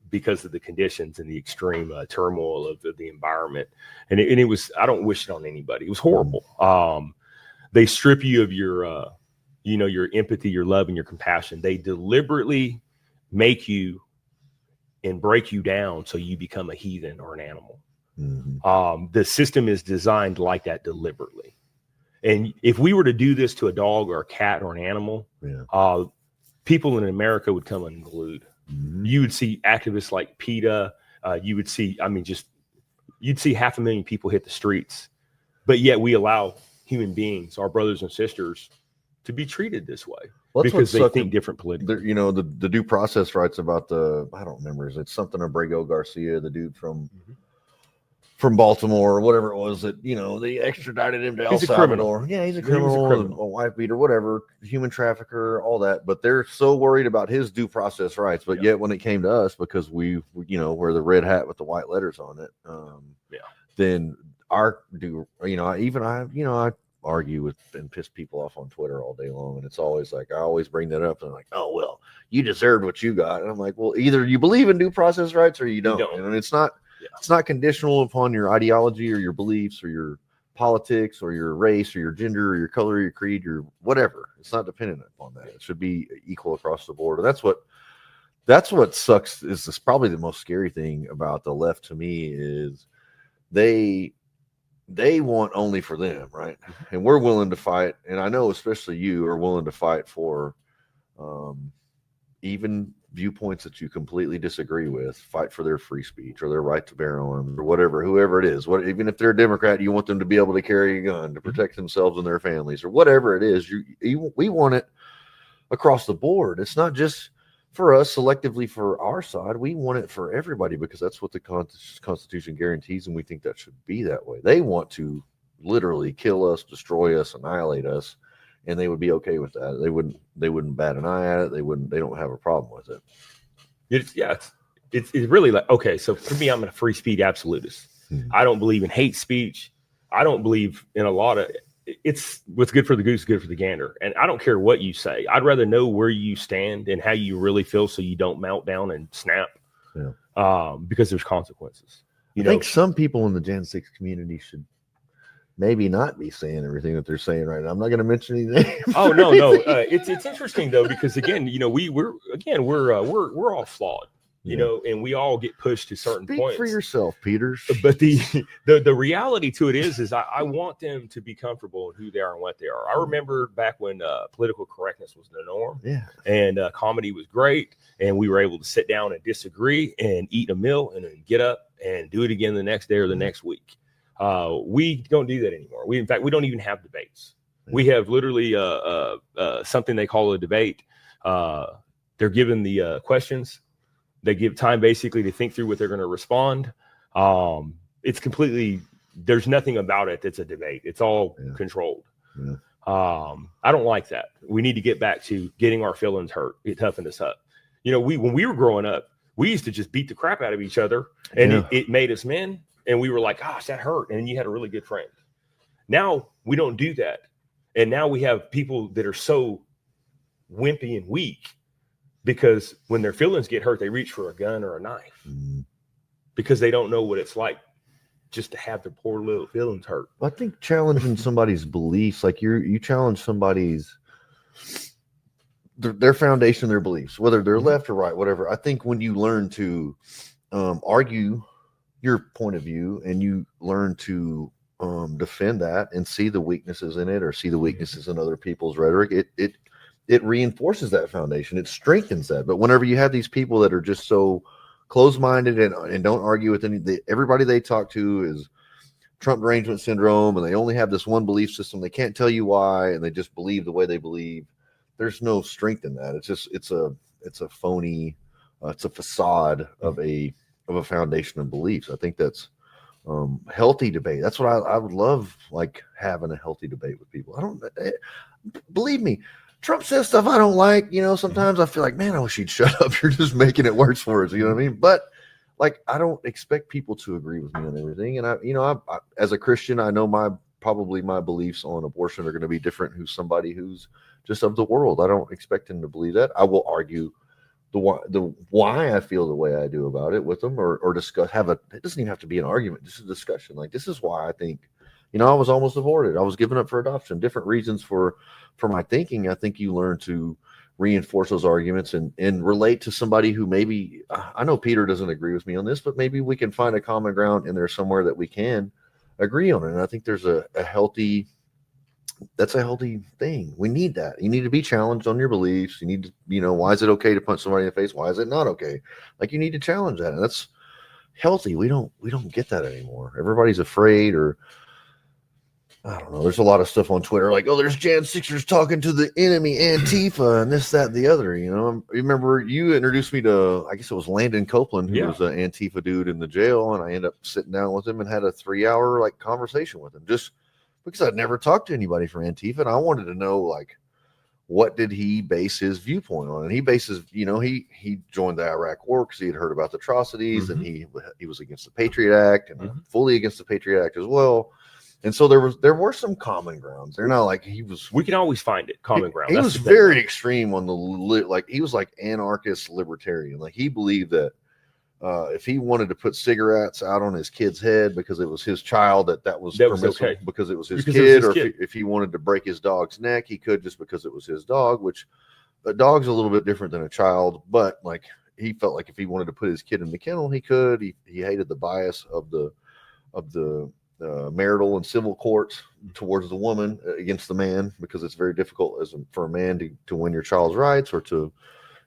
because of the conditions and the extreme turmoil of the environment. And it was, I don't wish it on anybody. It was horrible. They strip you of your, your empathy, your love, and your compassion. They deliberately make you and break you down so you become a heathen or an animal. The system is designed like that deliberately. And if we were to do this to a dog or a cat or an animal, people in America would come unglued. You would see activists like PETA. You would see, you'd see 500,000 people hit the streets, but yet we allow human beings, our brothers and sisters, to be treated this way because they think different politically. The due process rights about I don't remember, is it something Abrego Garcia, the dude from from Baltimore or whatever it was that, they extradited him to El Salvador. Yeah, he's a criminal, a wife beater, whatever, human trafficker, all that. But they're so worried about his due process rights. But yet when it came to us, because we, wear the red hat with the white letters on it, then our do, I argue with and piss people off on Twitter all day long. And it's always like, I always bring that up and I'm like, oh, well, you deserved what you got. And I'm like, well, either you believe in due process rights or you don't. And it's not conditional upon your ideology or your beliefs or your politics or your race or your gender or your color or your creed or whatever. It's not dependent upon that. It should be equal across the board. And that's what sucks. Is probably the most scary thing about the left to me is they want only for them, right? And we're willing to fight. And I know especially you are willing to fight for even viewpoints that you completely disagree with, fight for their free speech or their right to bear arms or whatever, whoever it is. Even if they're a Democrat, you want them to be able to carry a gun to protect themselves and their families or whatever it is. We want it across the board. It's not just for us selectively for our side. We want it for everybody because that's what the Constitution guarantees, and we think that should be that way. They want to literally kill us, destroy us, annihilate us. And they would be okay with that. They wouldn't bat an eye at it. They don't have a problem with it. It's really like, okay, so for me, I'm a free speech absolutist. I don't believe in hate speech. I don't believe in a lot of it's what's good for the goose is good for the gander. And I don't care what you say. I'd rather know where you stand and how you really feel so you don't melt down and snap. Because there's consequences. I think some people in the Gen 6 community should maybe not be saying everything that they're saying right now. I'm not going to mention anything. Oh no. It's interesting though, because again, we're all flawed, and we all get pushed to certain Speak points. for yourself, Peters. But the reality to it is I want them to be comfortable in who they are and what they are. I remember back when political correctness was the norm, and comedy was great, and we were able to sit down and disagree and eat a meal and then get up and do it again the next day or the next week. We don't do that anymore. In fact, we don't even have debates. We have literally something they call a debate. They're given the questions. They give time basically to think through what they're going to respond. It's completely, there's nothing about it that's a debate. It's all controlled. I don't like that. We need to get back to getting our feelings hurt. It toughened us up. When we were growing up, we used to just beat the crap out of each other, and it made us men. And we were like, gosh, that hurt. And you had a really good friend. Now we don't do that. And now we have people that are so wimpy and weak because when their feelings get hurt, they reach for a gun or a knife because they don't know what it's like just to have their poor little feelings hurt. I think challenging somebody's beliefs, like you challenge somebody's, their foundation, their beliefs, whether they're left or right, whatever. I think when you learn to argue your point of view and you learn to defend that and see the weaknesses in it or see the weaknesses in other people's rhetoric, it reinforces that foundation. It strengthens that. But whenever you have these people that are just so closed-minded and don't argue with everybody they talk to is Trump derangement syndrome, and they only have this one belief system. They can't tell you why, and they just believe the way they believe. There's no strength in that. It's a phony, it's a facade of a foundation of beliefs. I think that's healthy debate. That's what I would love, like having a healthy debate with people. Believe me, Trump says stuff I don't like. Sometimes I feel like, man, I wish he'd shut up. You're just making it worse for us. You know what I mean? But like, I don't expect people to agree with me on everything. And I as a Christian, I know probably my beliefs on abortion are going to be different who's somebody who's just of the world. I don't expect him to believe that. I will argue the why I feel the way I do about it with them or discuss, it doesn't even have to be an argument, just a discussion. Like, this is why I think, I was almost aborted. I was given up for adoption, different reasons for my thinking. I think you learn to reinforce those arguments and relate to somebody who maybe, I know Peter doesn't agree with me on this, but maybe we can find a common ground in there somewhere that we can agree on it. And I think there's that's a healthy thing. We need that. You need to be challenged on your beliefs. You need to, why is it okay to punch somebody in the face? Why is it not okay? Like, you need to challenge that. And that's healthy. We don't get that anymore. Everybody's afraid, or I don't know. There's a lot of stuff on Twitter like, oh, there's Jan Sixers talking to the enemy Antifa and this, that, and the other. You know, remember you introduced me to, I guess it was Landon Copeland, who was an Antifa dude in the jail, and I ended up sitting down with him and had a 3-hour like conversation with him just because I'd never talked to anybody from Antifa, and I wanted to know like what did he base his viewpoint on, and he bases, you know, he joined the Iraq War because he had heard about the atrocities, and he was against the Patriot Act and fully against the Patriot Act as well. And so there were some common grounds. They're not like he was. We can always find it common ground. He was very extreme on the like he was like anarchist libertarian. Like he believed that if he wanted to put cigarettes out on his kid's head because it was his child, that was permissible okay. Because it was his kid, or if he wanted to break his dog's neck, he could just because it was his dog. Which a dog's a little bit different than a child, but like he felt like if he wanted to put his kid in the kennel, he could. He hated the bias of the marital and civil courts towards the woman against the man, because it's very difficult for a man to win your child's rights, or to,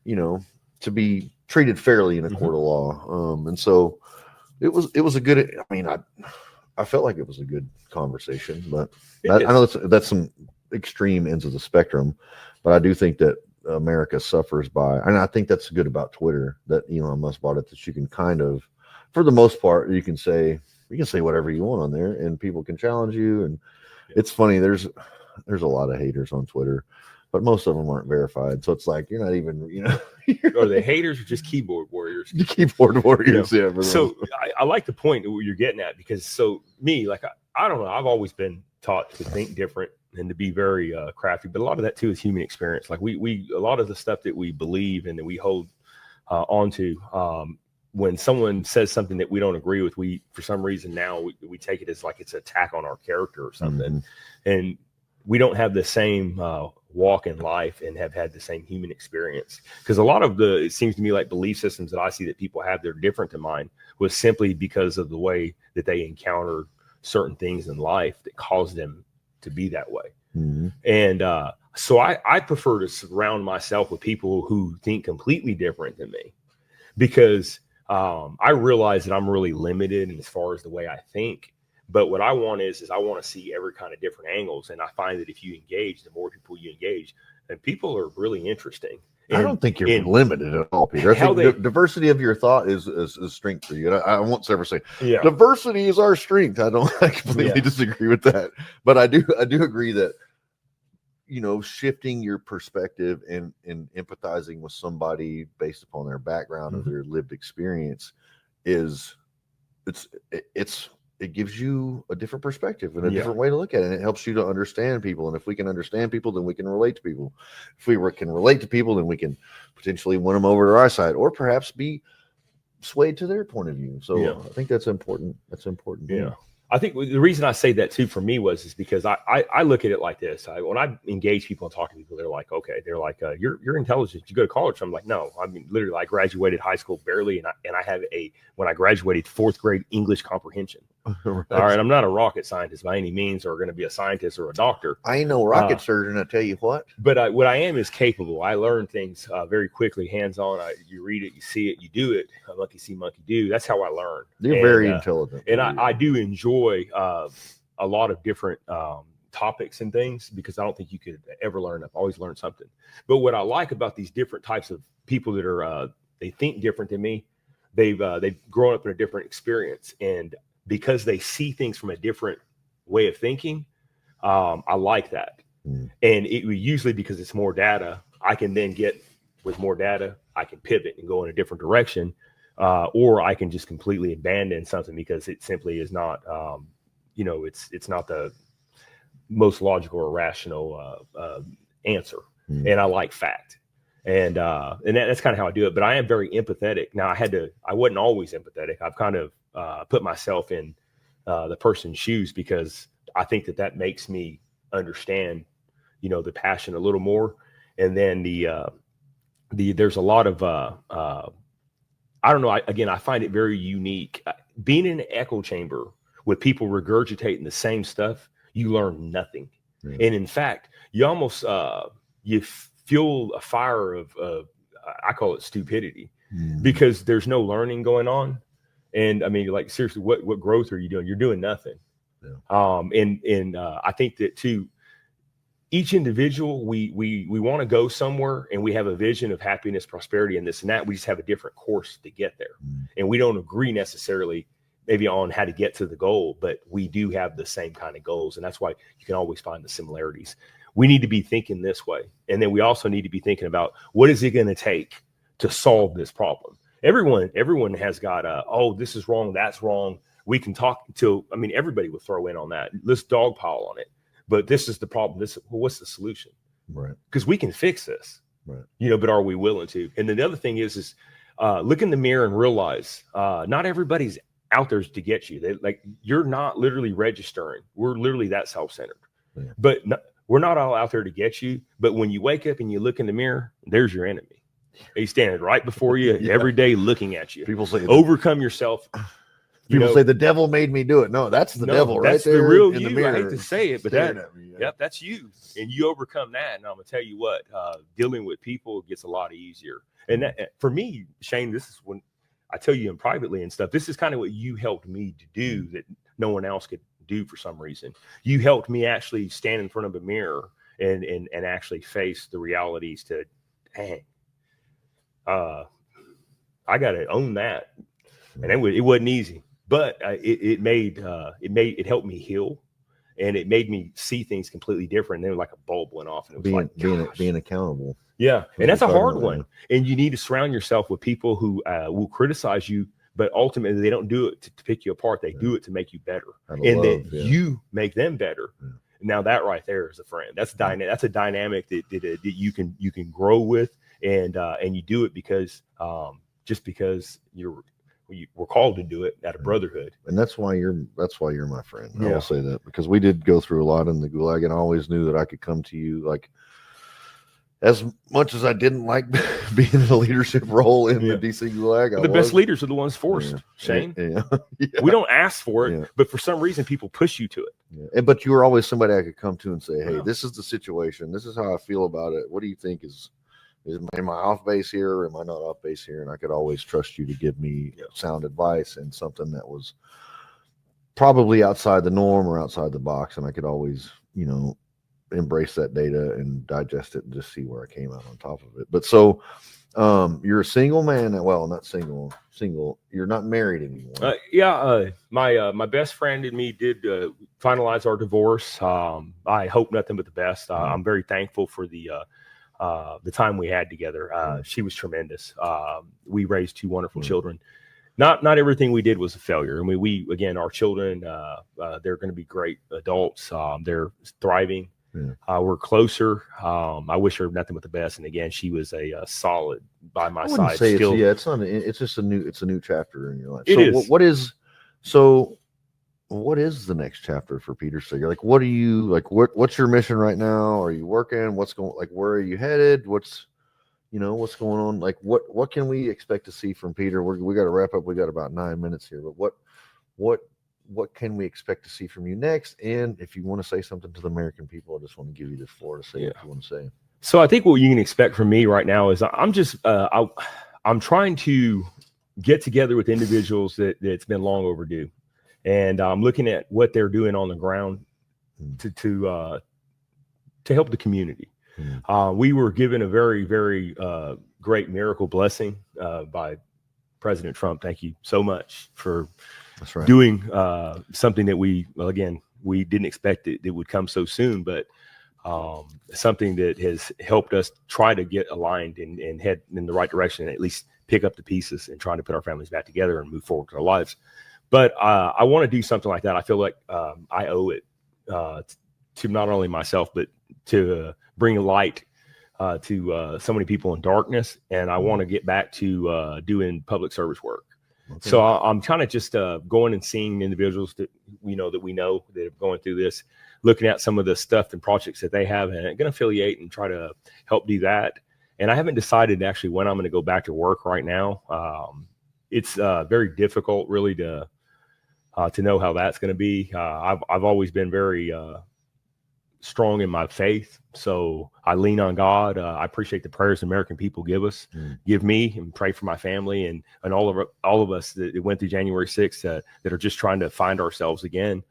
you know, to be treated fairly in a court of law. And so it was a good, I mean, I felt like it was a good conversation, but I know that's some extreme ends of the spectrum, but I do think that America suffers by, and I think that's good about Twitter, that Elon Musk bought it, that you can kind of, for the most part, you can say whatever you want on there and people can challenge you. And it's funny. There's a lot of haters on Twitter, but most of them aren't verified. So it's like, you're not even, you know, or the haters are just keyboard warriors. The keyboard warriors. You know? Yeah. So I like the point that you're getting at, because so me, like, I don't know, I've always been taught to think different and to be very crafty, but a lot of that too is human experience. Like we a lot of the stuff that we believe and that we hold onto, when someone says something that we don't agree with, we, for some reason now we take it as like it's an attack on our character or something. And we don't have the same walk in life and have had the same human experience. Because a lot of it seems to me like belief systems that I see that people have that are different than mine was simply because of the way that they encountered certain things in life that caused them to be that way. And so I prefer to surround myself with people who think completely different than me, because I realize that I'm really limited as far as the way I think, but what I want is I want to see every kind of different angles. And I find that if you engage, the more people you engage, and people are really interesting. I don't think you're limited at all, Peter. I think diversity of your thought is strength for you. And I won't ever say diversity is our strength. I completely disagree with that, but I do agree that, you know, shifting your perspective and empathizing with somebody based upon their background or their lived experience it gives you a different perspective and a different way to look at it. And it helps you to understand people. And if we can understand people, then we can relate to people. If we can relate to people, then we can potentially win them over to our side, or perhaps be swayed to their point of view. So I think that's important. That's important. Yeah. I think the reason I say that too for me is because I look at it like this. When I engage people and talk to people, they're like, okay, they're like, you're intelligent. You go to college. I'm like, no, I mean, literally, I graduated high school barely. And I have when I graduated, 4th grade English comprehension. Right. All right. I'm not a rocket scientist by any means, or going to be a scientist or a doctor. I ain't no rocket surgeon, I tell you what. But what I am is capable. I learn things very quickly, hands-on. You read it, you see it, you do it. Monkey see, monkey do. That's how I learn. You're very intelligent. And I do enjoy a lot of different topics and things, because I don't think you could ever learn enough. Always learn something. But what I like about these different types of people that are they think different than me, they've grown up in a different experience, and because they see things from a different way of thinking, I like that. And it usually, because it's more data, I can then get with more data, I can pivot and go in a different direction, or I can just completely abandon something because it simply is not, it's not the most logical or rational answer. And I like fact. And that's kind of how I do it. But I am very empathetic. Now I wasn't always empathetic. I've kind of put myself in the person's shoes, because I think that makes me understand, the passion a little more. And then there's a lot of, I don't know. I find it very unique. Being in an echo chamber with people regurgitating the same stuff, you learn nothing. And in fact, you almost, you fuel a fire of I call it stupidity, because there's no learning going on. And I mean, like, seriously, what growth are you doing? You're doing nothing. And I think that too, each individual, we want to go somewhere, and we have a vision of happiness, prosperity, and this and that. We just have a different course to get there, and we don't agree necessarily maybe on how to get to the goal, but we do have the same kind of goals, and that's why you can always find the similarities. We need to be thinking this way, and then we also need to be thinking about what is it going to take to solve this problem. Everyone has got oh, this is wrong, that's wrong. We can talk until, I mean, everybody will throw in on that. Let's dogpile on it. But this is the problem. What's the solution? Right. Because we can fix this. Right. But are we willing to? And then the other thing is look in the mirror and realize not everybody's out there to get you. You're not literally registering. We're literally that self-centered. Yeah. But we're not all out there to get you. But when you wake up and you look in the mirror, there's your enemy. He's standing right before you every day looking at you. People say overcome yourself. People say the devil made me do it. No, that's the devil right there. That's the real in you. the mirror, I hate to say it, but that's you. And you overcome that. And I'm going to tell you what, dealing with people gets a lot easier. And that, for me, Shane, this is when I tell you in privately and stuff, this is kind of what you helped me to do that no one else could do for some reason. You helped me actually stand in front of a mirror and actually face the realities to, dang, I got to own that. And it wasn't easy. But it helped me heal, and it made me see things completely different. And then like a bulb went off, and it was being accountable. Yeah, and that's a hard one. And you need to surround yourself with people who will criticize you, but ultimately they don't do it to pick you apart. They do it to make you better, then you make them better. Yeah. Now that right there is a friend. That's that's a dynamic that you can grow with, and you do it because just because we're called to do it out of brotherhood. And that's why you're my friend. I will say that, because we did go through a lot in the Gulag, and I always knew that I could come to you. Like, as much as I didn't like being in a leadership role in the DC Gulag, but the best leaders are the ones forced, Shane. We don't ask for it, but for some reason people push you to it. But you were always somebody I could come to and say, hey, this is the situation. This is how I feel about it. What do you think am I off base here, or am I not off base here? And I could always trust you to give me sound advice and something that was probably outside the norm or outside the box. And I could always, embrace that data and digest it and just see where I came out on top of it. But so you're a single man. Well, not single. You're not married anymore. My best friend and me did finalize our divorce. I hope nothing but the best. I'm very thankful for the time we had together. She was tremendous. We raised two wonderful children. Not everything we did was a failure. I mean, our children, they're going to be great adults. They're thriving. We're closer. I wish her nothing but the best. And again, she was a solid by my side. Still, it's just a new chapter in your life. It is. What is the next chapter for Peter Seger? Like, what are you like? What's your mission right now? Are you working? Where are you headed? What's going on? Like, what can we expect to see from Peter? We got to wrap up. We got about 9 minutes here, but what can we expect to see from you next? And if you want to say something to the American people, I just want to give you the floor to say what you want to say. So I think what you can expect from me right now is I'm just I'm trying to get together with individuals that's been long overdue. And I'm looking at what they're doing on the ground to help the community. We were given a very, very great miracle blessing by President Trump. Thank you so much for doing something that we didn't expect it would come so soon, but something that has helped us try to get aligned and head in the right direction, and at least pick up the pieces and trying to put our families back together and move forward with our lives. But I want to do something like that. I feel like I owe it to not only myself, but to bring light to so many people in darkness. And I want to get back to doing public service work. Okay. So I'm kind of just going and seeing individuals that we know that are going through this, looking at some of the stuff and projects that they have, and I'm going to affiliate and try to help do that. And I haven't decided actually when I'm going to go back to work right now. It's very difficult really to know how that's going to be. I've always been very strong in my faith, so I lean on God. I appreciate the prayers the American people give me, and pray for my family and all of us that went through January 6th that are just trying to find ourselves again.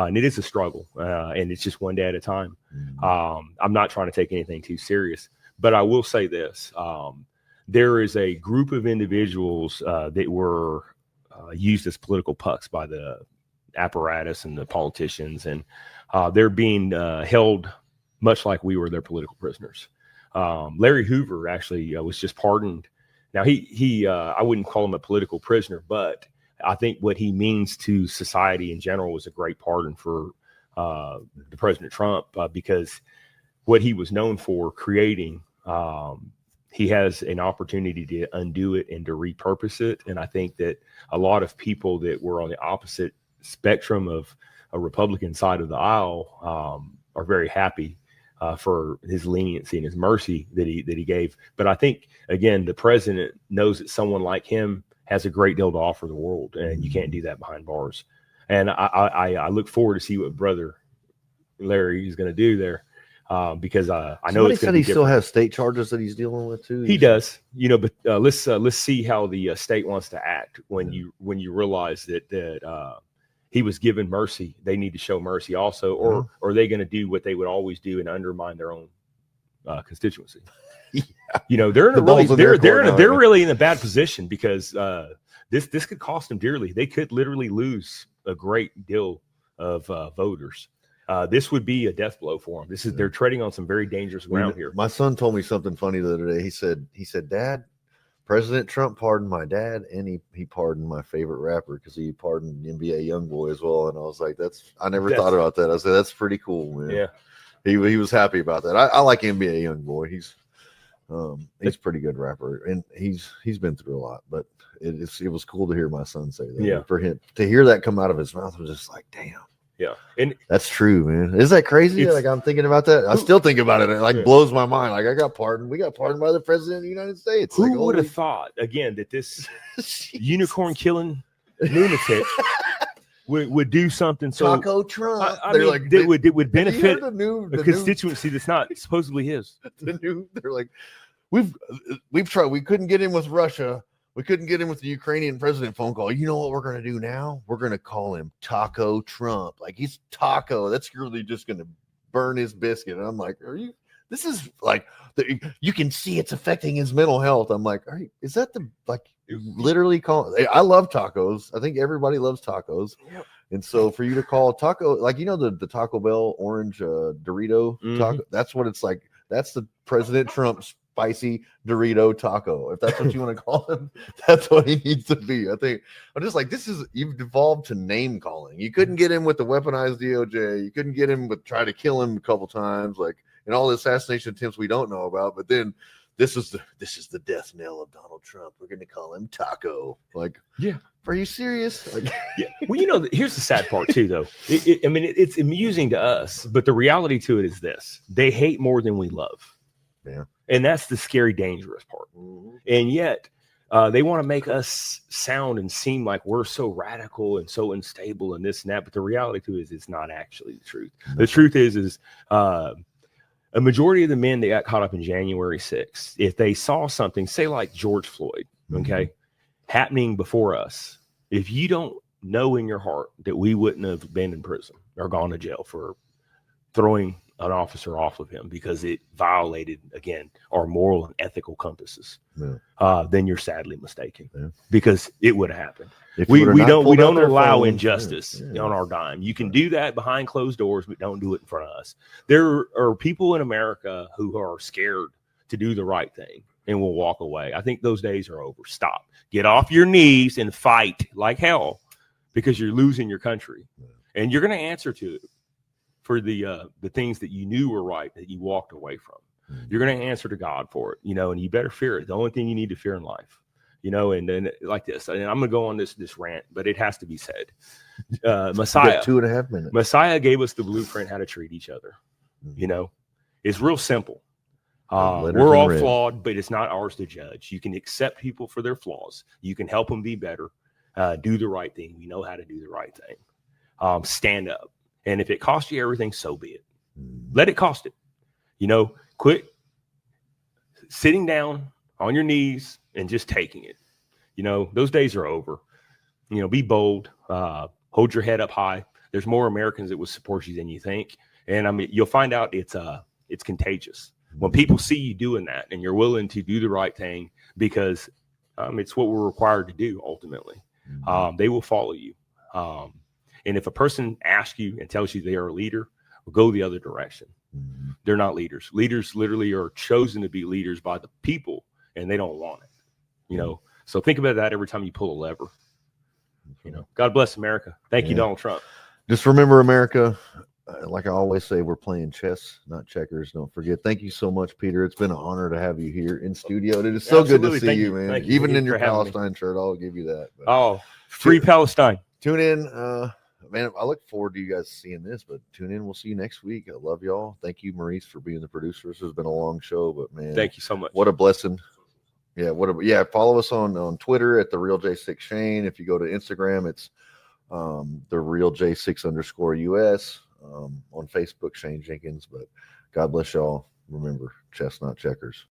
And it is a struggle, and it's just one day at a time. I'm not trying to take anything too serious, but I will say this. There is a group of individuals that were used as political pucks by the apparatus and the politicians, and they're being held much like we were their political prisoners. Larry Hoover actually was just pardoned. Now he I wouldn't call him a political prisoner, but I think what he means to society in general was a great pardon for the President Trump, because what he was known for creating, he has an opportunity to undo it and to repurpose it. And I think that a lot of people that were on the opposite spectrum of a Republican side of the aisle are very happy for his leniency and his mercy that he gave. But I think, again, the president knows that someone like him has a great deal to offer the world, and you can't do that behind bars. And I look forward to see what Brother Larry is going to do there, because I know Somebody it's said he still has state charges that he's dealing with too. He does, but let's see how the state wants to act when you realize that he was given mercy. They need to show mercy also, or are they going to do what they would always do and undermine their own constituency? Yeah. They're in they're really in a bad position, because this could cost them dearly. They could literally lose a great deal of voters. This would be a death blow for them. They're treading on some very dangerous ground here. My son told me something funny the other day. He said, Dad, President Trump pardoned my dad, and he pardoned my favorite rapper, because he pardoned NBA YoungBoy as well. And I was like, I never thought about that. I said, that's pretty cool, man. Yeah. He was happy about that. I like NBA YoungBoy. He's a pretty good rapper, and he's been through a lot, but it was cool to hear my son say that. Yeah. For him to hear that come out of his mouth, I was just like, damn. Yeah. And that's true, man. Is that crazy? Like, I'm thinking about that. I still think about it. It blows my mind. Like, I got pardoned. We got pardoned by the president of the United States. Who would have thought, again, that this unicorn killing lunatic would do something so Taco Trump? It would benefit a constituency that's not supposedly his. They're like, we've tried. We couldn't get in with Russia. We couldn't get him with the Ukrainian president phone call. You know what we're going to do now? We're going to call him Taco Trump. Like, he's Taco. That's really just going to burn his biscuit. And I'm like, this is like, you can see it's affecting his mental health. I'm like, is that literally call? I love tacos. I think everybody loves tacos. Yep. And so for you to call taco, the Taco Bell orange Dorito taco, that's what it's like. That's the President Trump's spicy Dorito taco. If that's what you want to call him, that's what he needs to be. I think I'm just like, you've devolved to name calling. You couldn't get him with the weaponized DOJ. You couldn't get him with try to kill him a couple times, and all the assassination attempts we don't know about. But then this is the death knell of Donald Trump. We're going to call him Taco. Yeah. Are you serious? Yeah. Well, here's the sad part too, though. It's amusing to us, but the reality to it is this: they hate more than we love. Yeah. And that's the scary, dangerous part. Mm-hmm. And yet they want to make us sound and seem like we're so radical and so unstable and this and that. But the reality to it is it's not actually the truth. Mm-hmm. The truth is a majority of the men that got caught up in January 6th, if they saw something, say like George Floyd, okay, happening before us, if you don't know in your heart that we wouldn't have been in prison or gone to jail for throwing an officer off of him because it violated, again, our moral and ethical compasses, then you're sadly mistaken, because it would have happened. We don't allow injustice on our dime. You can do that behind closed doors, but don't do it in front of us. There are people in America who are scared to do the right thing and will walk away. I think those days are over. Stop. Get off your knees and fight like hell, because you're losing your country, and you're going to answer to it for the things that you knew were right that you walked away from. You're going to answer to God for it, and you better fear it. The only thing you need to fear in life, and then like this, and I'm going to go on this rant, but it has to be said. Messiah, 2.5 minutes. Messiah gave us the blueprint how to treat each other. It's real simple. We're all flawed, but it's not ours to judge. You can accept people for their flaws. You can help them be better. Do the right thing. We know how to do the right thing. Stand up. And if it costs you everything, so be it. Let it cost it. Quit sitting down on your knees and just taking it. Those days are over. Be bold. Hold your head up high. There's more Americans that will support you than you think. And I mean, you'll find out it's contagious when people see you doing that and you're willing to do the right thing, because it's what we're required to do ultimately. They will follow you. And if a person asks you and tells you they are a leader, go the other direction. They're not leaders. Leaders literally are chosen to be leaders by the people, and they don't want it. You know, so think about that every time you pull a lever. You know, God bless America. Thank you, Donald Trump. Just remember, America, like I always say, we're playing chess, not checkers. Don't forget. Thank you so much, Peter. It's been an honor to have you here in studio. It is so good to see you, man. Even in your Palestine shirt, I'll give you that. But, oh, free Palestine. Tune in. Man, I look forward to you guys seeing this, but tune in. We'll see you next week. I love y'all. Thank you, Maurice, for being the producer. This has been a long show, but man, thank you so much. What a blessing. Yeah, follow us on Twitter at the Real J6 Shane. If you go to Instagram, it's the Real J6_US. On Facebook, Shane Jenkins. But God bless y'all. Remember, chess, not checkers.